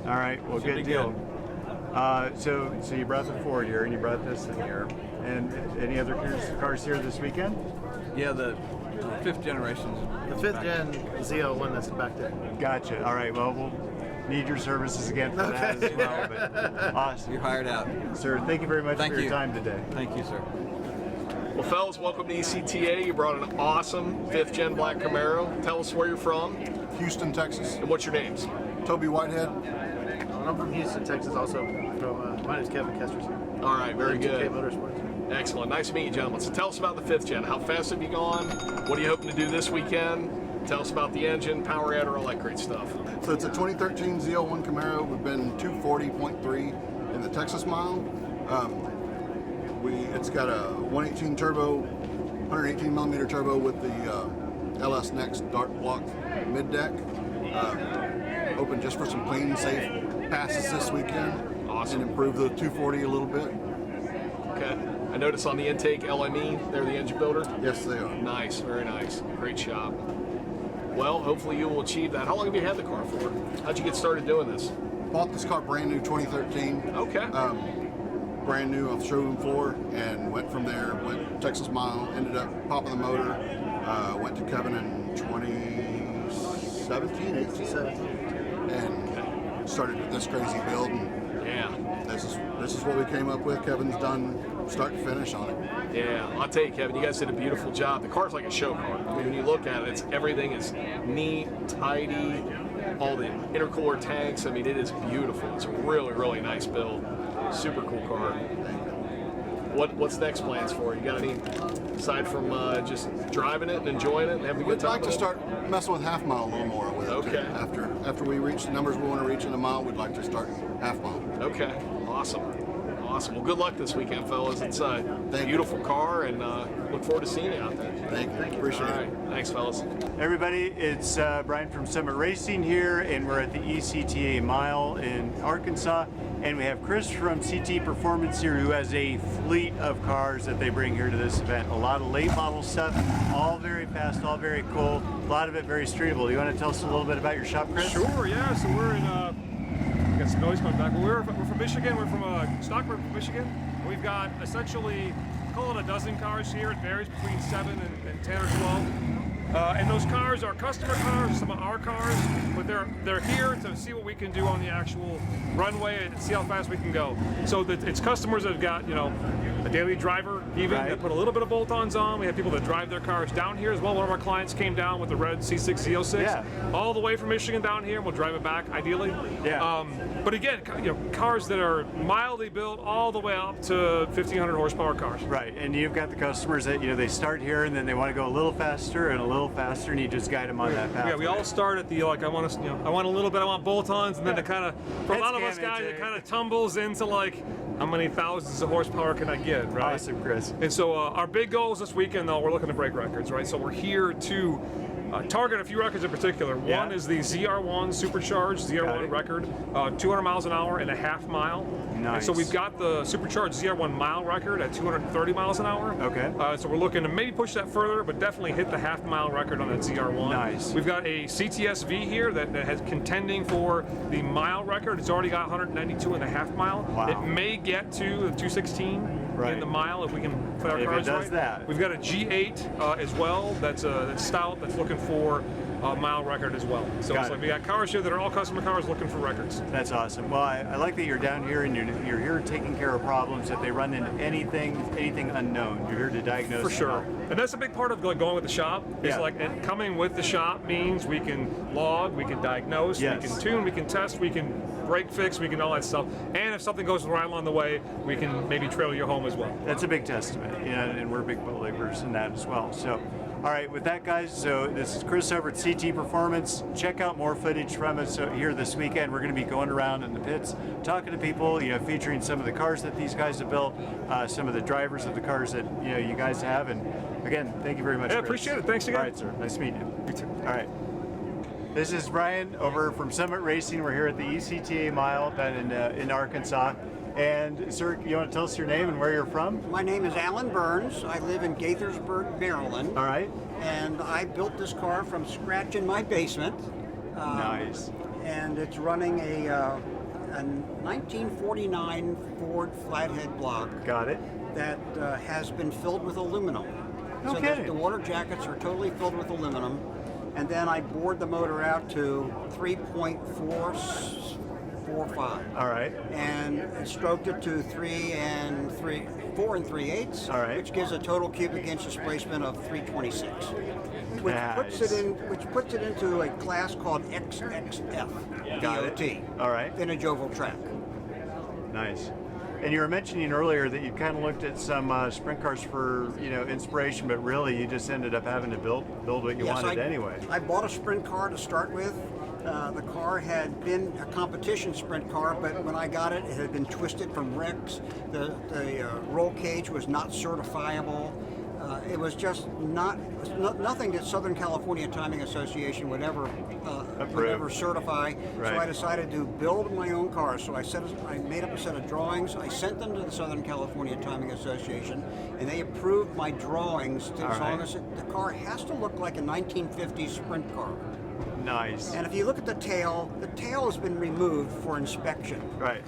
Speaker 8: All right, well,
Speaker 2: Should be
Speaker 8: good deal. So you brought the Ford here, and you brought this in here, and any other cars here this weekend?
Speaker 2: Yeah, the 5th generation.
Speaker 23: The 5th gen ZL1 that's back there.
Speaker 8: Gotcha. All right, well, we'll need your services again for that as well. But awesome.
Speaker 2: You're hired out.
Speaker 8: Sir, thank you very much for your time today.
Speaker 2: Thank you, sir.
Speaker 1: Well, fellas, welcome to ECTA. You brought an awesome 5th gen black Camaro. Tell us where you're from.
Speaker 6: Houston, Texas.
Speaker 1: And what's your names?
Speaker 6: Toby Whitehead.
Speaker 23: I'm from Houston, Texas also. My name's Kevin Kesters.
Speaker 1: All right, very good.
Speaker 23: M2K Motorsports.
Speaker 1: Excellent. Nice to meet you, gentlemen. So tell us about the 5th gen. How fast have you gone? What are you hoping to do this weekend? Tell us about the engine, power adder, all that great stuff.
Speaker 6: So it's a 2013 ZL1 Camaro. We've been 240.3 in the Texas mile. It's got a 118 turbo, 118 millimeter turbo with the LS Next dark block mid deck. Open just for some clean, safe passes this weekend.
Speaker 1: Awesome.
Speaker 6: And improve the 240 a little bit.
Speaker 1: Okay. I noticed on the intake, LME, they're the engine builder.
Speaker 6: Yes, they are.
Speaker 1: Nice, very nice. Great job. Well, hopefully you will achieve that. How long have you had the car for? How'd you get started doing this?
Speaker 6: Bought this car brand new 2013.
Speaker 1: Okay.
Speaker 6: Brand new off the showroom floor, and went from there. Went Texas mile, ended up popping the motor. Went to Kevin in 2017, 18, and started with this crazy build. And
Speaker 1: yeah,
Speaker 6: this is what we came up with. Kevin's done start to finish on it.
Speaker 1: Yeah, I'll tell you, Kevin, you guys did a beautiful job. The car's like a show car. I mean, when you look at it, everything is neat, tidy, all the intercooler tanks. I mean, it is beautiful. It's a really, really nice build. Super cool car. What's next plans for you? Got any, aside from just driving it and enjoying it and having a good
Speaker 6: We'd
Speaker 1: time?
Speaker 6: like to start messing with half mile a little more with it.
Speaker 1: Okay.
Speaker 6: After we reach the numbers we want to reach in a mile, we'd like to start half mile.
Speaker 1: Okay. Awesome. Well, good luck this weekend, fellas. It's a beautiful car, and look forward to seeing you out there.
Speaker 6: Thank you. Appreciate it.
Speaker 1: Thanks, fellas.
Speaker 8: Everybody, it's Brian from Summit Racing here, and we're at the ECTA Mile in Arkansas, and we have Chris from CT Performance here, who has a fleet of cars that they bring here to this event. A lot of late model stuff, all very fast, all very cool, a lot of it very streetable. You want to tell us a little bit about your shop, Chris?
Speaker 7: Sure, yeah. So we're in, got some noise coming back, but we're from Michigan. We're from Stockport, Michigan. We've got essentially, call it a dozen cars here. It varies between 7 and 10 or 12. And those cars are customer cars, some of our cars, but they're here to see what we can do on the actual runway and see how fast we can go. So it's customers that have got, you know, a daily driver even that put a little bit of bolt-ons on. We have people that drive their cars down here as well. One of our clients came down with the red C5 Z06 all the way from Michigan down here, and we'll drive it back ideally. But again, you know, cars that are mildly built all the way up to 1,500 horsepower cars.
Speaker 8: Right, and you've got the customers that, you know, they start here and then they want to go a little faster and a little faster, and you just guide them on that path.
Speaker 7: Yeah, we all start at the, like, I want a little bit, I want bolt-ons, and then it kind of, for a lot of us guys, it kind of tumbles into like, how many thousands of horsepower can I get, right?
Speaker 8: Awesome, Chris.
Speaker 7: And so our big goals this weekend, though, we're looking to break records, right? So we're here to target a few records in particular. One is the ZR1 supercharged ZR1 record, 200 miles an hour and a half mile.
Speaker 8: Nice.
Speaker 7: And so we've got the supercharged ZR1 mile record at 230 miles an hour.
Speaker 8: Okay.
Speaker 7: So we're looking to maybe push that further, but definitely hit the half mile record on that ZR1.
Speaker 8: Nice.
Speaker 7: We've got a CTSV here that has contending for the mile record. It's already got 192 and a half mile.
Speaker 8: Wow.
Speaker 7: It may get to the 216 in the mile if we can put our cars right.
Speaker 8: That.
Speaker 7: We've got a G8 as well that's stout that's looking for a mile record as well. So it's like we got cars here that are all customer cars looking for records.
Speaker 8: That's awesome. Well, I like that you're down here and you're here taking care of problems. If they run into anything unknown, you're here to diagnose.
Speaker 7: For sure. And that's a big part of going with the shop. Is like, and coming with the shop means we can log, we can diagnose, we can tune, we can test, we can break fix, we can all that stuff. And if something goes wrong along the way, we can maybe trail you home as well.
Speaker 8: That's a big testament, and we're big believers in that as well. So, all right, with that, guys, so this is Chris over at CT Performance. Check out more footage from us here this weekend. We're going to be going around in the pits, talking to people, you know, featuring some of the cars that these guys have built, some of the drivers of the cars that, you know, you guys have. And again, thank you very much,
Speaker 7: Yeah,
Speaker 8: Chris.
Speaker 7: appreciate it. Thanks again.
Speaker 8: All right, sir. Nice meeting you.
Speaker 7: You too.
Speaker 8: All right. This is Brian over from Summit Racing. We're here at the ECTA Mile down in Arkansas. And sir, you want to tell us your name and where you're from?
Speaker 9: My name is Alan Burns. I live in Gaithersburg, Maryland.
Speaker 8: All right.
Speaker 9: And I built this car from scratch in my basement.
Speaker 8: Nice.
Speaker 9: And it's running a 1949 Ford flathead block.
Speaker 8: Got it.
Speaker 9: That has been filled with aluminum.
Speaker 8: No
Speaker 9: so
Speaker 8: kidding.
Speaker 9: The water jackets are totally filled with aluminum. And then I bored the motor out to 3.445.
Speaker 8: All right.
Speaker 9: And stroked it to 4 3/8.
Speaker 8: All right.
Speaker 9: Which gives a total cubic inch displacement of 326. Which puts it into a class called XXF.
Speaker 8: Got
Speaker 9: DOT.
Speaker 8: it. All right.
Speaker 9: Vintage oval track.
Speaker 8: Nice. And you were mentioning earlier that you kind of looked at some sprint cars for, you know, inspiration, but really you just ended up having to build what you wanted anyway.
Speaker 9: I bought a sprint car to start with. The car had been a competition sprint car, but when I got it, it had been twisted from wrecks. The roll cage was not certifiable. It was just nothing that Southern California Timing Association would ever certify.
Speaker 8: Right.
Speaker 9: So I decided to build my own cars. So I made up a set of drawings. I sent them to the Southern California Timing Association, and they approved my drawings as long as the car has to look like a 1950s sprint car.
Speaker 8: Nice.
Speaker 9: And if you look at the tail has been removed for inspection.
Speaker 8: Right.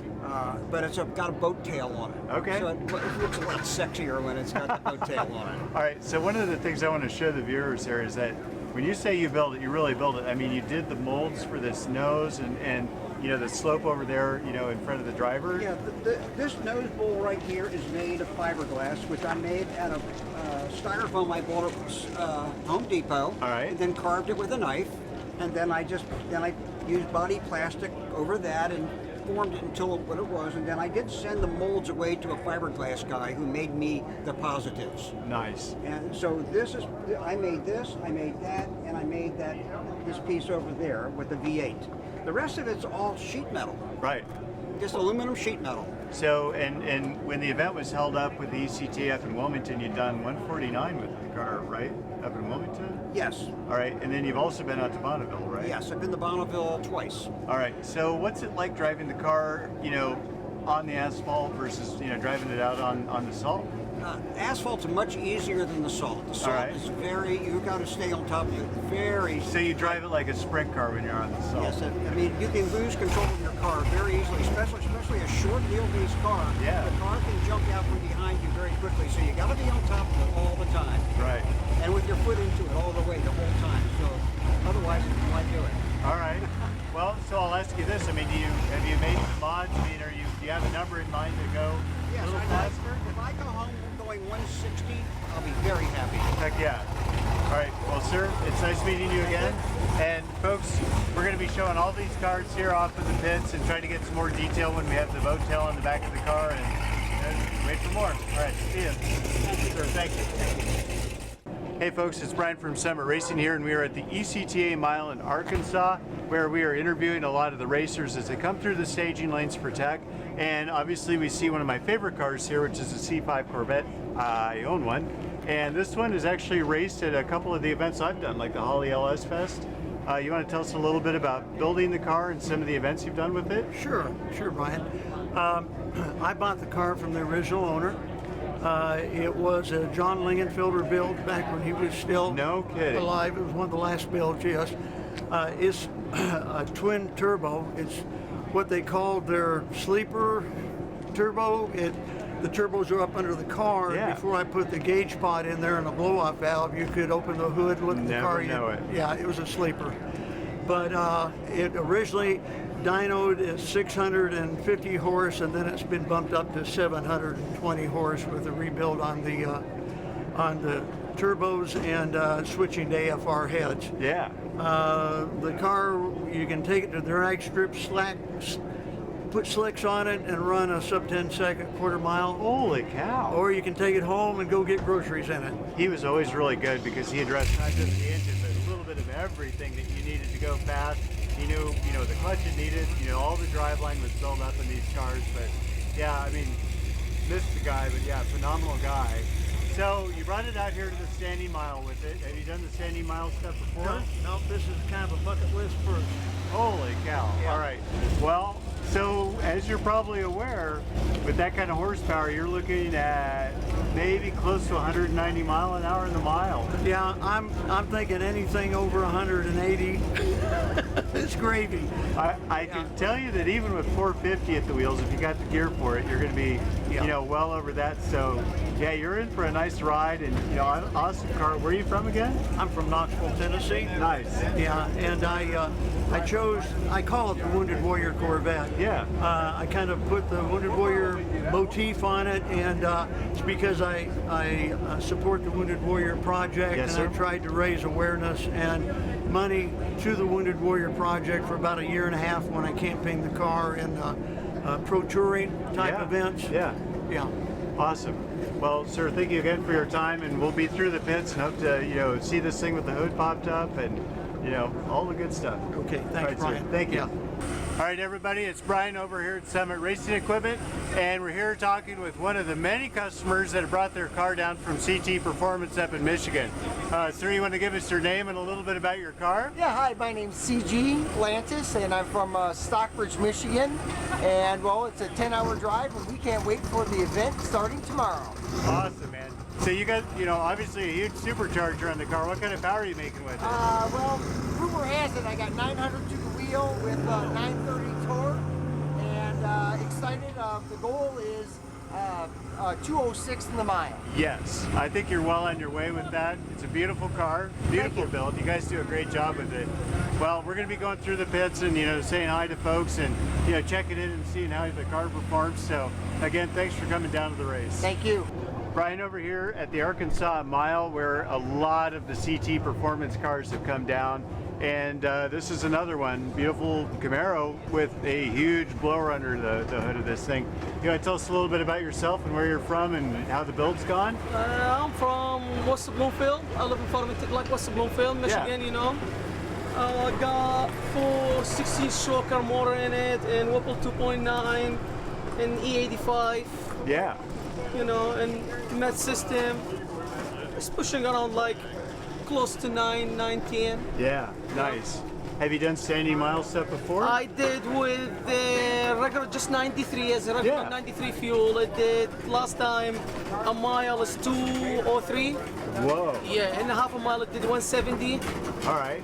Speaker 9: But it's got a boat tail on it.
Speaker 8: Okay.
Speaker 9: So it looks a lot sexier when it's got the boat tail on it.
Speaker 8: All right. So one of the things I want to show the viewers here is that when you say you built it, you really built it. I mean, you did the molds for this nose and you know, the slope over there, you know, in front of the driver.
Speaker 9: Yeah. This nose bowl right here is made of fiberglass, which I made out of styrofoam I bought at Home Depot.
Speaker 8: All right.
Speaker 9: And then carved it with a knife. And then I used body plastic over that and formed it until what it was. And then I did send the molds away to a fiberglass guy who made me the positives.
Speaker 8: Nice.
Speaker 9: And so I made this, I made that, and I made this piece over there with the V8. The rest of it's all sheet metal.
Speaker 8: Right.
Speaker 9: Just aluminum sheet metal.
Speaker 8: So, and when the event was held up with the ECTA up in Wilmington, you'd done 149 with the car, right? Up in Wilmington?
Speaker 9: Yes.
Speaker 8: All right, and then you've also been out to Bonneville, right?
Speaker 9: Yes, I've been to Bonneville twice.
Speaker 8: All right, so what's it like driving the car, you know, on the asphalt versus, you know, driving it out on the salt?
Speaker 9: Asphalt's much easier than the salt. The salt is very, you've got to stay on top of it. Very.
Speaker 8: So you drive it like a sprint car when you're on the salt?
Speaker 9: Yes, I mean, you can lose control of your car very easily, especially a short wheelbase car.
Speaker 8: Yeah.
Speaker 9: The car can jump out from behind you very quickly, so you got to be on top of it all the time.
Speaker 8: Right.
Speaker 9: And with your foot into it all the way, the whole time. So otherwise, why do it?
Speaker 8: All right. Well, so I'll ask you this. I mean, have you made some mods? I mean, do you have a number in mind to go
Speaker 9: Yes,
Speaker 8: a little
Speaker 9: I'd like,
Speaker 8: faster?
Speaker 9: if I go home going 160, I'll be very happy.
Speaker 8: Heck yeah. All right. Well, sir, it's nice meeting you again. And folks, we're going to be showing all these cars here off of the pits and try to get some more detail when we have the motel on the back of the car and wait for more. All right. See you. Sir, thank you. Hey folks, it's Brian from Summit Racing here, and we are at the ECTA Mile in Arkansas, where we are interviewing a lot of the racers as they come through the staging lanes for tech. And obviously we see one of my favorite cars here, which is a C5 Corvette. I own one. And this one is actually raced at a couple of the events I've done, like the Holly LS Fest. You want to tell us a little bit about building the car and some of the events you've done with it?
Speaker 11: Sure, Brian. I bought the car from the original owner. It was a John Lingenfelder build back when he was still alive. It was one of the last builds, yes. It's a twin turbo. It's what they called their sleeper turbo. The turbos are up under the car.
Speaker 8: Yeah.
Speaker 11: Before I put the gauge pod in there and a blow-off valve, you could open the hood, look at the car.
Speaker 8: Never know it.
Speaker 11: Yeah, it was a sleeper. But it originally dynoed at 650 horse, and then it's been bumped up to 720 horse with a rebuild on the turbos and switching to AFR heads.
Speaker 8: Yeah.
Speaker 11: The car, you can take it to the drag strip, put slicks on it, and run a sub 10 second quarter mile.
Speaker 8: Holy cow.
Speaker 11: Or you can take it home and go get groceries in it.
Speaker 8: He was always really good because he addressed not just the engine, but a little bit of everything that you needed to go fast. He knew, the clutch it needed, all the driveline was built up in these cars. But yeah, I mean, missed the guy, but yeah, phenomenal guy. So you brought it out here to the standing mile with it. Have you done the standing mile stuff before?
Speaker 11: No, this is kind of a bucket list first.
Speaker 8: Holy cow. Yeah. All right. Well, so as you're probably aware, with that kind of horsepower, you're looking at maybe close to 190 mile an hour in the mile.
Speaker 11: Yeah, I'm thinking anything over 180 is gravy.
Speaker 8: I can tell you that even with 450 at the wheels, if you got the gear for it, you're going to be, well over that. So, yeah, you're in for a nice ride and, awesome car. Where are you from again?
Speaker 11: I'm from Knoxville, Tennessee.
Speaker 8: Nice.
Speaker 11: Yeah, and I call it the Wounded Warrior Corvette.
Speaker 8: Yeah.
Speaker 11: I kind of put the Wounded Warrior motif on it, and it's because I support the Wounded Warrior Project,
Speaker 8: yes,
Speaker 11: and
Speaker 8: sir.
Speaker 11: I tried to raise awareness and money to the Wounded Warrior Project for about a year and a half when I campaigned the car in pro touring type events.
Speaker 8: Yeah.
Speaker 11: Yeah.
Speaker 8: Awesome. Well, sir, thank you again for your time, and we'll be through the pits and hope to, see this thing with the hood popped up and, all the good stuff.
Speaker 11: Okay, thanks,
Speaker 8: right,
Speaker 11: Brian.
Speaker 8: Sir. Thank you.
Speaker 11: Yeah.
Speaker 8: All right, everybody, it's Brian over here at Summit Racing Equipment, and we're here talking with one of the many customers that have brought their car down from CT Performance up in Michigan. Sir, you want to give us your name and a little bit about your car?
Speaker 12: Yeah, hi, my name's CG Lantis, and I'm from Stockbridge, Michigan, and well, it's a 10-hour drive, and we can't wait for the event starting tomorrow.
Speaker 8: Awesome, man. So you got, obviously a huge supercharger on the car. What kind of power are you making with it?
Speaker 12: Well, rumor has it I got 900 to the wheel with 930 torque, and excited. The goal is 206 in the mile.
Speaker 8: Yes, I think you're well on your way with that. It's a beautiful car, beautiful build. You guys do a great job with it. Well, we're going to be going through the pits and, saying hi to folks and, checking in and seeing how the car performs. So, again, thanks for coming down to the race.
Speaker 12: Thank you.
Speaker 8: Brian over here at the Arkansas Mile, where a lot of the CT performance cars have come down. And this is another one, beautiful Camaro with a huge blower under the hood of this thing. You want to tell us a little bit about yourself and where you're from and how the build's gone?
Speaker 10: I'm from West Bloomfield. I live in Farmington, like West Bloomfield, Michigan, I got 4 16-stroke motor in it, and Whipple 2.9, and E85.
Speaker 8: Yeah.
Speaker 10: And Met system.
Speaker 13: It's pushing around like close to 9, 10.
Speaker 8: Yeah, nice. Have you done standing mile stuff before?
Speaker 13: I did with the regular, just 93 as a regular 93 fuel. I did last time a mile is 203.
Speaker 8: Whoa.
Speaker 13: Yeah, and a half a mile I did 170.
Speaker 8: All right.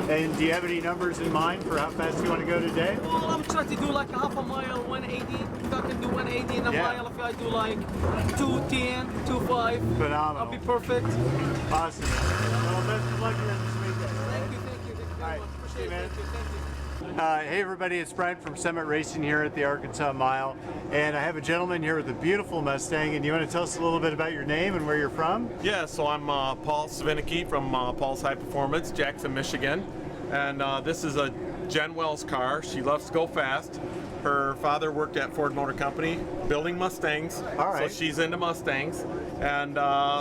Speaker 8: And do you have any numbers in mind for how fast you want to go today?
Speaker 13: Well, I'm trying to do like a half a mile, 180. If I can do 180 in a mile, if I do like 210, 25,
Speaker 8: phenomenal.
Speaker 13: I'll be perfect.
Speaker 8: Awesome. Well, best of luck here this weekend.
Speaker 13: Thank you very much. Appreciate it. Thank you.
Speaker 8: Hey everybody, it's Brian from Summit Racing here at the Arkansas Mile, and I have a gentleman here with a beautiful Mustang, and you want to tell us a little bit about your name and where you're from?
Speaker 14: Yeah, so I'm Paul Svinicki from Paul's High Performance, Jackson, Michigan, and this is a Jen Wells car. She loves to go fast. Her father worked at Ford Motor Company building Mustangs, so she's into Mustangs, and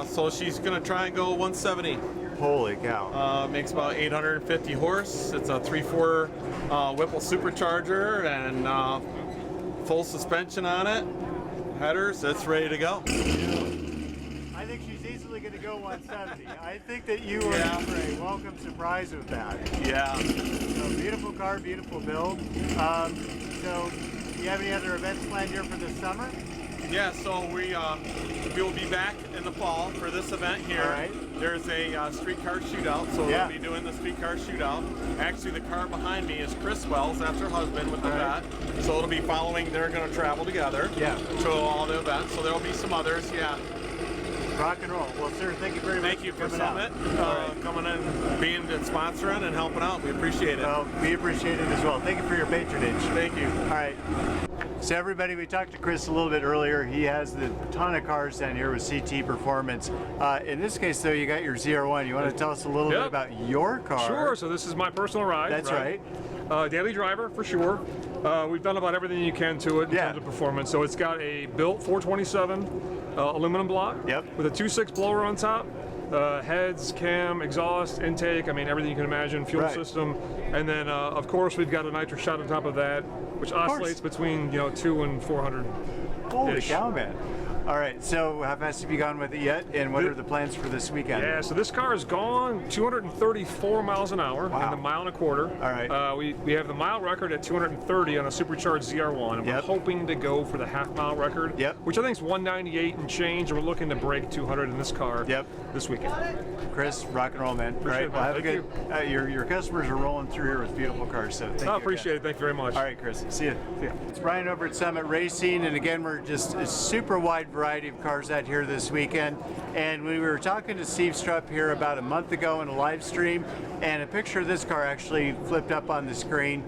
Speaker 14: so she's going to try and go 170.
Speaker 8: Holy cow.
Speaker 14: Makes about 850 horse. It's a 3.4 Whipple supercharger and full suspension on it. Headers, it's ready to go.
Speaker 8: I think she's easily going to go 170. I think that you were in for a welcome surprise with that.
Speaker 14: Yeah.
Speaker 8: So beautiful car, beautiful build. So do you have any other events planned here for this summer?
Speaker 14: Yeah, so we will be back in the fall for this event here.
Speaker 8: All right.
Speaker 14: There's a streetcar shootout, so we'll be doing the streetcar shootout. Actually, the car behind me is Chris Wells, that's her husband with the vet. So it'll be following, they're going to travel together to all the events. So there'll be some others,
Speaker 8: Rock and roll. Well, sir, thank you very much.
Speaker 14: Thank you for Summit, coming in, being and sponsoring and helping out. We appreciate it.
Speaker 8: Well, we appreciate it as well. Thank you for your patronage.
Speaker 14: Thank you.
Speaker 8: All right. So everybody, we talked to Chris a little bit earlier. He has a ton of cars down here with CT Performance. In this case, though, you got your ZL1. You want to tell us a little bit about your car?
Speaker 7: Sure. So this is my personal ride.
Speaker 8: That's right.
Speaker 7: Daily driver for sure. We've done about everything you can to it in terms of performance. So it's got a built 427 aluminum block with a 2.6 blower on top. Heads, cam, exhaust, intake, I mean everything you can imagine, fuel system. And then of course we've got a nitrous shot on top of that, which oscillates between 200 and 400.
Speaker 8: Holy cow, man. All right, so how fast have you gone with it yet, and what are the plans for this weekend?
Speaker 7: Yeah, so this car has gone 234 miles an hour in the mile and a quarter.
Speaker 8: All right.
Speaker 7: We have the mile record at 230 on a supercharged ZR1, and we're hoping to go for the half-mile record, which I think is 198 and change, and we're looking to break 200 in this car this weekend.
Speaker 8: Chris, rock and roll, man. All right, well, have a good. Your customers are rolling through here with beautiful cars, so thank you.
Speaker 7: I appreciate it. Thank you very much.
Speaker 8: All right, Chris. See you. It's Brian over at Summit Racing, and again, we're just a super wide variety of cars out here this weekend. And we were talking to Steve Strupp here about a month ago in a live stream, and a picture of this car actually flipped up on the screen.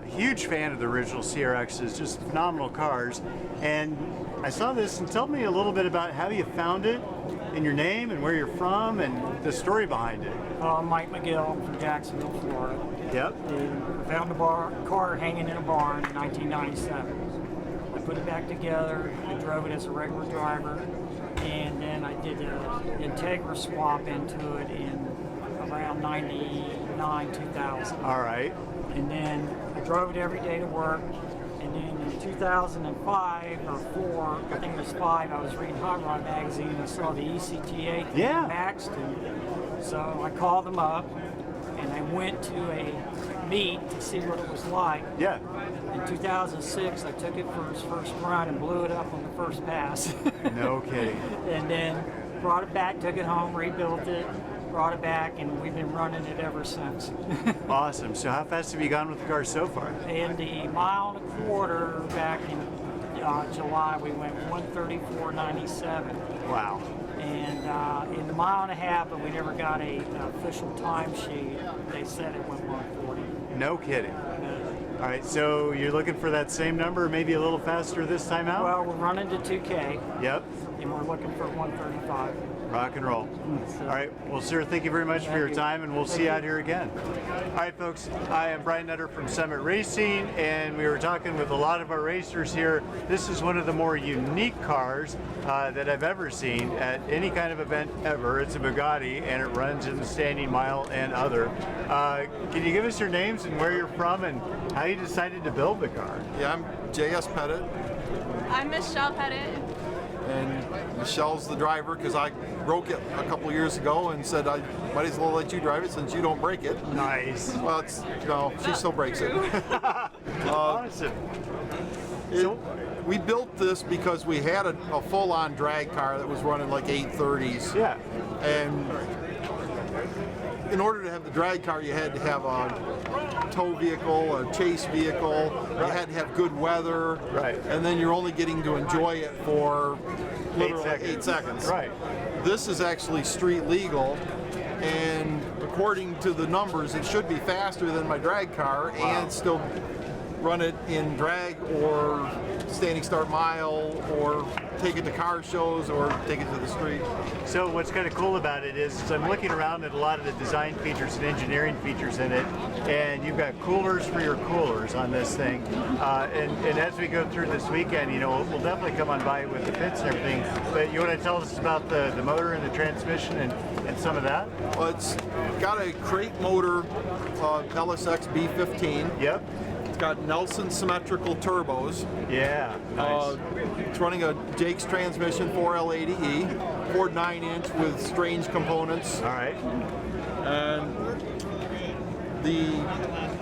Speaker 8: Huge fan of the original CRXs, just phenomenal cars. And I saw this, and tell me a little bit about how you found it, and your name, and where you're from, and the story behind it.
Speaker 15: Mike McGill from Jacksonville, Florida.
Speaker 8: Yep.
Speaker 15: I found the car hanging in a barn in 1997. I put it back together, I drove it as a regular driver, and then I did an Integra swap into it in around 99, 2000.
Speaker 8: All right.
Speaker 15: And then I drove it every day to work, and then in 2005 or 4, I think it was 5, I was reading Hot Rod magazine and I saw the ECTA maxed, and so I called them up, and I went to a meet to see what it was like.
Speaker 8: Yeah.
Speaker 15: In 2006, I took it for its first run and blew it up on the first pass.
Speaker 8: No kidding.
Speaker 15: And then brought it back, took it home, rebuilt it, brought it back, and we've been running it ever since.
Speaker 8: Awesome. So how fast have you gone with the car so far?
Speaker 15: In the mile and a quarter back in July, we went 134.97.
Speaker 8: Wow.
Speaker 15: And in the mile and a half, but we never got an official time sheet, they said it went 140.
Speaker 8: No kidding. All right, so you're looking for that same number, maybe a little faster this time out?
Speaker 15: Well, we're running to 2K.
Speaker 8: Yep.
Speaker 15: And we're looking for 135.
Speaker 8: Rock and roll. All right, well, sir, thank you very much for your time, and we'll see you out here again. All right, folks, I am Brian Nutter from Summit Racing, and we were talking with a lot of our racers here. This is one of the more unique cars that I've ever seen at any kind of event ever. It's a Bugatti, and it runs in the standing mile and other. Can you give us your names and where you're from and how you decided to build the car?
Speaker 17: Yeah, I'm J.S. Pettit.
Speaker 25: I'm Michelle Pettit.
Speaker 16: and Michelle's the driver because I broke it a couple years ago and said I might as well let you drive it since you don't break it.
Speaker 8: Nice.
Speaker 16: Well, no, she still breaks it.
Speaker 8: Awesome.
Speaker 16: We built this because we had a full-on drag car that was running like 830s.
Speaker 8: Yeah.
Speaker 16: And in order to have the drag car, you had to have a tow vehicle, a chase vehicle. You had to have good weather.
Speaker 8: Right.
Speaker 16: And then you're only getting to enjoy it for literally 8 seconds.
Speaker 8: Right.
Speaker 16: This is actually street legal, and according to the numbers, it should be faster than my drag car and still run it in drag or standing start mile or take it to car shows or take it to the street.
Speaker 8: So what's kind of cool about it is I'm looking around at a lot of the design features and engineering features in it, and you've got coolers for your coolers on this thing. And as we go through this weekend, you know, we'll definitely come on by with the pits and everything. But you want to tell us about the motor and the transmission and some of that?
Speaker 16: Well, it's got a crate motor, LSX B15.
Speaker 8: Yep.
Speaker 16: It's got Nelson symmetrical turbos.
Speaker 8: Yeah, nice.
Speaker 16: It's running a Jake's transmission 4L80E, Ford 9-inch with strange components.
Speaker 8: All right.
Speaker 16: And the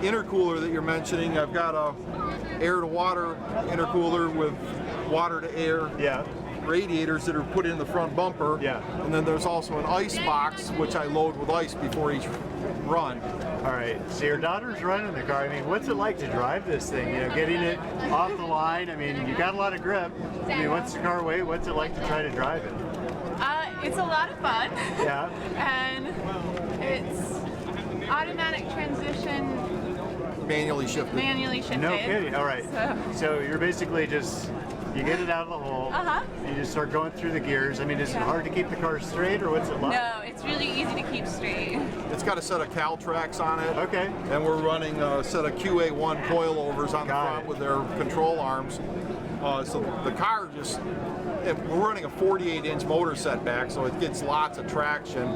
Speaker 16: intercooler that you're mentioning, I've got a air-to-water intercooler with water-to-air.
Speaker 8: Yeah.
Speaker 16: Radiators that are put in the front bumper.
Speaker 8: Yeah.
Speaker 16: And then there's also an ice box, which I load with ice before each run.
Speaker 8: All right. So your daughter's running the car. I mean, what's it like to drive this thing? You know, getting it off the line. I mean, you got a lot of grip. I mean, what's the car weigh? What's it like to try to drive it?
Speaker 17: It's a lot of fun.
Speaker 8: Yeah.
Speaker 17: And it's automatic transmission.
Speaker 16: Manually shifted.
Speaker 17: Manually shifted.
Speaker 8: No kidding. All right. So you're basically just, you get it out of the hole.
Speaker 17: Uh-huh.
Speaker 8: You just start going through the gears. I mean, is it hard to keep the car straight, or what's it like?
Speaker 17: No, it's really easy to keep straight.
Speaker 16: It's got a set of Caltrax on it.
Speaker 8: Okay.
Speaker 16: And we're running a set of QA1 coilovers on the front with their control arms. So the car just, we're running a 48-inch motor setback, so it gets lots of traction.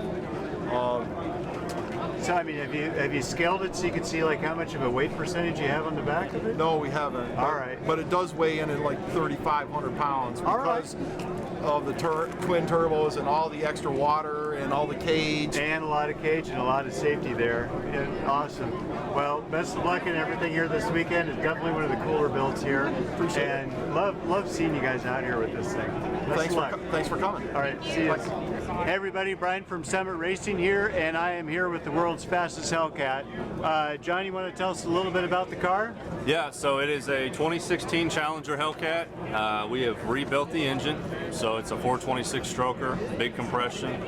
Speaker 8: So I mean, have you scaled it so you can see like how much of a weight percentage you have on the back of it?
Speaker 16: No, we haven't.
Speaker 8: All right.
Speaker 16: But it does weigh in at like 3,500 pounds because of the twin turbos and all the extra water and all the cage.
Speaker 8: And a lot of cage and a lot of safety there. Yeah, awesome. Well, best of luck in everything here this weekend. It's definitely one of the cooler builds here.
Speaker 16: Appreciate it.
Speaker 8: And love seeing you guys out here with this thing.
Speaker 16: Thanks for coming.
Speaker 8: All right, see you. Hey everybody, Brian from Summit Racing here, and I am here with the world's fastest Hellcat. John, you want to tell us a little bit about the car?
Speaker 18: Yeah, so it is a 2016 Challenger Hellcat. We have rebuilt the engine, so it's a 426 stroker, big compression.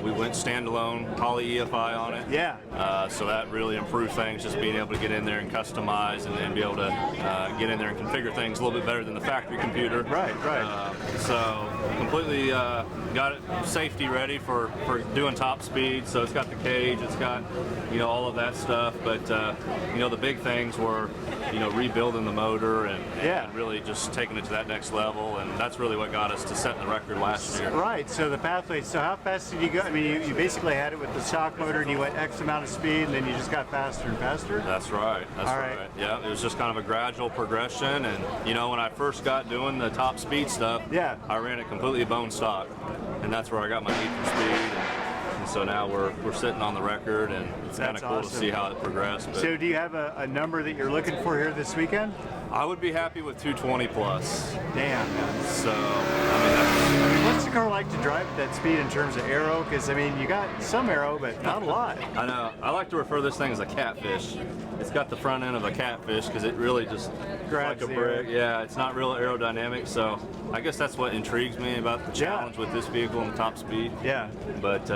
Speaker 18: We went standalone poly EFI on it.
Speaker 8: Yeah.
Speaker 18: So that really improved things, just being able to get in there and customize and be able to get in there and configure things a little bit better than the factory computer.
Speaker 8: Right.
Speaker 18: So completely got it safety ready for doing top speed. So it's got the cage, it's got, you know, all of that stuff. But you know, the big things were, you know, rebuilding the motor and really just taking it to that next level. And that's really what got us to set the record last year.
Speaker 8: Right. So the pathway. So how fast did you go? I mean, you basically had it with the stock motor, and you went X amount of speed, and then you just got faster and faster.
Speaker 18: That's right. That's right. Yeah, it was just kind of a gradual progression. And you know, when I first got doing the top speed stuff, I ran it completely bone stock, and that's where I got my need for speed. And so now we're sitting on the record, and it's kind of cool to see how it progressed. But
Speaker 8: so do you have a number that you're looking for here this weekend?
Speaker 18: I would be happy with 220 plus.
Speaker 8: Damn.
Speaker 18: So, I mean,
Speaker 8: what's the car like to drive at that speed in terms of aero? Because, I mean, you got some aero, but not a lot.
Speaker 18: I know. I like to refer this thing as a catfish. It's got the front end of a catfish because it really just
Speaker 8: grabs
Speaker 18: like a
Speaker 8: the air.
Speaker 18: brick. Yeah, it's not real aerodynamic. So I guess that's what intrigues me about the challenge with this vehicle and the top speed.
Speaker 8: Yeah.
Speaker 18: But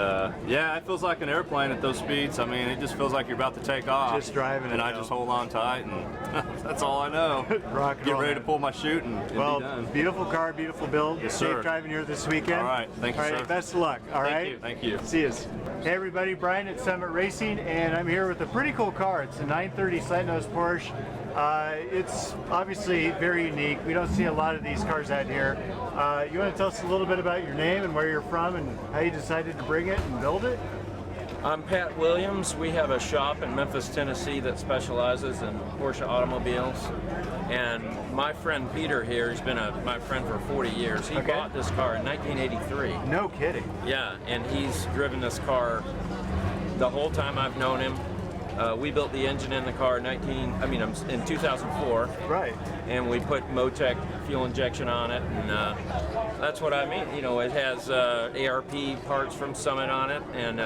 Speaker 18: yeah, it feels like an airplane at those speeds. I mean, it just feels like you're about to take off.
Speaker 8: Just driving
Speaker 18: and
Speaker 8: it
Speaker 18: I just hold on tight, and that's all I know.
Speaker 8: Rock and
Speaker 18: Get
Speaker 8: roll,
Speaker 18: ready
Speaker 8: man.
Speaker 18: to pull my chute and be done.
Speaker 8: Beautiful car, beautiful build.
Speaker 18: Yes,
Speaker 8: Safe
Speaker 18: sir.
Speaker 8: driving here this weekend.
Speaker 18: All right, thank you,
Speaker 8: All right,
Speaker 18: sir.
Speaker 8: best of luck. All right.
Speaker 18: Thank you.
Speaker 8: See you. Hey everybody, Brian at Summit Racing, and I'm here with a pretty cool car. It's a 930 slant-nose Porsche. It's obviously very unique. We don't see a lot of these cars out here. You want to tell us a little bit about your name and where you're from and how you decided to bring it and build it?
Speaker 4: I'm Pat Williams. We have a shop in Memphis, Tennessee that specializes in Porsche automobiles. And my friend Peter here, he's been my friend for 40 years. He bought this car in 1983.
Speaker 8: No kidding.
Speaker 4: Yeah, and he's driven this car the whole time I've known him. We built the engine in the car in 2004.
Speaker 8: Right.
Speaker 4: And we put Motec fuel injection on it, and that's what I mean. You know, it has ARP parts from Summit on it, and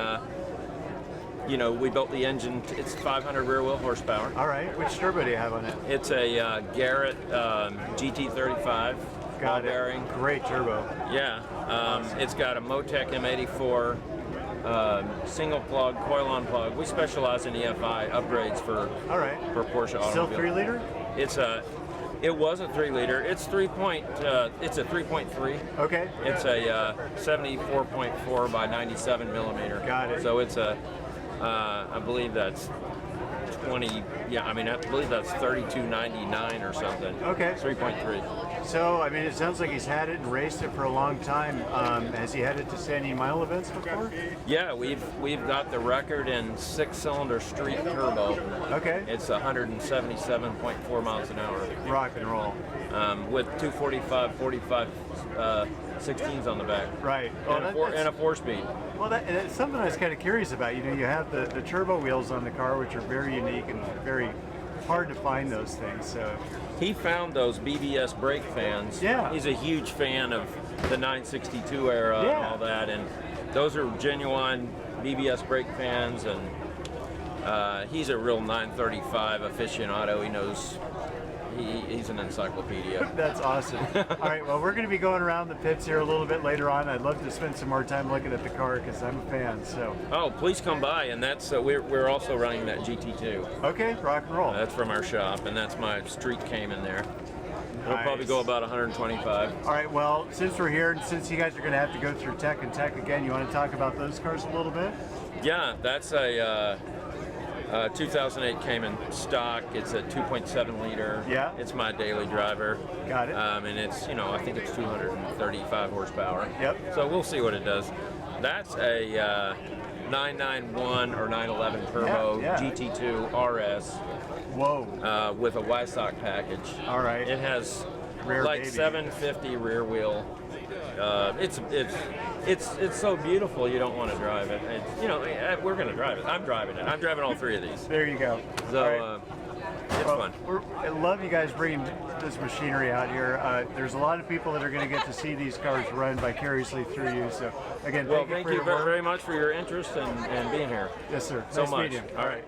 Speaker 4: you know, we built the engine. It's 500 rear wheel horsepower.
Speaker 8: All right. Which turbo do you have on it?
Speaker 4: It's a Garrett GT35.
Speaker 8: Got it.
Speaker 4: Bearing.
Speaker 8: Great turbo.
Speaker 4: Yeah. It's got a Motec M84. Single plug, coil on plug. We specialize in EFI upgrades for Porsche automobiles.
Speaker 8: Still 3 liter?
Speaker 4: It was a 3 liter. It's it's a 3.3.
Speaker 8: Okay.
Speaker 4: It's a 74.4 by 97 millimeter.
Speaker 8: Got it.
Speaker 4: So it's a I believe that's 20. Yeah, I mean I believe that's 32.99 or something.
Speaker 8: Okay.
Speaker 4: 3.3.
Speaker 8: So, I mean, it sounds like he's had it and raced it for a long time. Has he had it to any mile events before?
Speaker 4: Yeah, we've got the record in 6-cylinder street turbo.
Speaker 8: Okay.
Speaker 4: It's 177.4 miles an hour.
Speaker 8: Rock and roll.
Speaker 4: With 245, 45 16s on the back.
Speaker 8: Right.
Speaker 4: And a 4-speed.
Speaker 8: Well, that's something I was kind of curious about. You know, you have the turbo wheels on the car, which are very unique and very hard to find those things. So
Speaker 4: he found those BBS brake fans.
Speaker 8: Yeah.
Speaker 4: He's a huge fan of the 962 era and all that, and those are genuine BBS brake fans, and he's a real 935 aficionado. He knows. He's an encyclopedia.
Speaker 8: That's awesome. All right, well, we're going to be going around the pits here a little bit later on. I'd love to spend some more time looking at the car because I'm a fan. So.
Speaker 4: Oh, please come by, and that's we're also running that GT2.
Speaker 8: Okay, rock and roll.
Speaker 4: That's from our shop, and that's my street Cayman there. It'll probably go about 125.
Speaker 8: All right, well, since we're here, and since you guys are going to have to go through Tech and Tech again, you want to talk about those cars a little bit?
Speaker 4: Yeah, that's a 2008 Cayman stock. It's a 2.7 liter.
Speaker 8: Yeah.
Speaker 4: It's my daily driver.
Speaker 8: Got it.
Speaker 4: And it's, you know, I think it's 235 horsepower.
Speaker 8: Yep.
Speaker 4: So we'll see what it does. That's a 991 or 911 turbo GT2 RS.
Speaker 8: Whoa.
Speaker 4: With a Wysock package.
Speaker 8: All right.
Speaker 4: It has
Speaker 8: Rare
Speaker 4: like
Speaker 8: baby.
Speaker 4: 750 rear wheel. It's so beautiful you don't want to drive it. You know, we're going to drive it. I'm driving it. I'm driving all 3 of these.
Speaker 8: There you go.
Speaker 4: So it's fun.
Speaker 8: I love you guys bringing this machinery out here. There's a lot of people that are going to get to see these cars run vicariously through you. So again,
Speaker 4: well,
Speaker 8: thank you
Speaker 4: very much for your interest and being here.
Speaker 8: Yes, sir.
Speaker 4: So
Speaker 8: Nice
Speaker 4: much.
Speaker 8: meeting you.
Speaker 4: All right.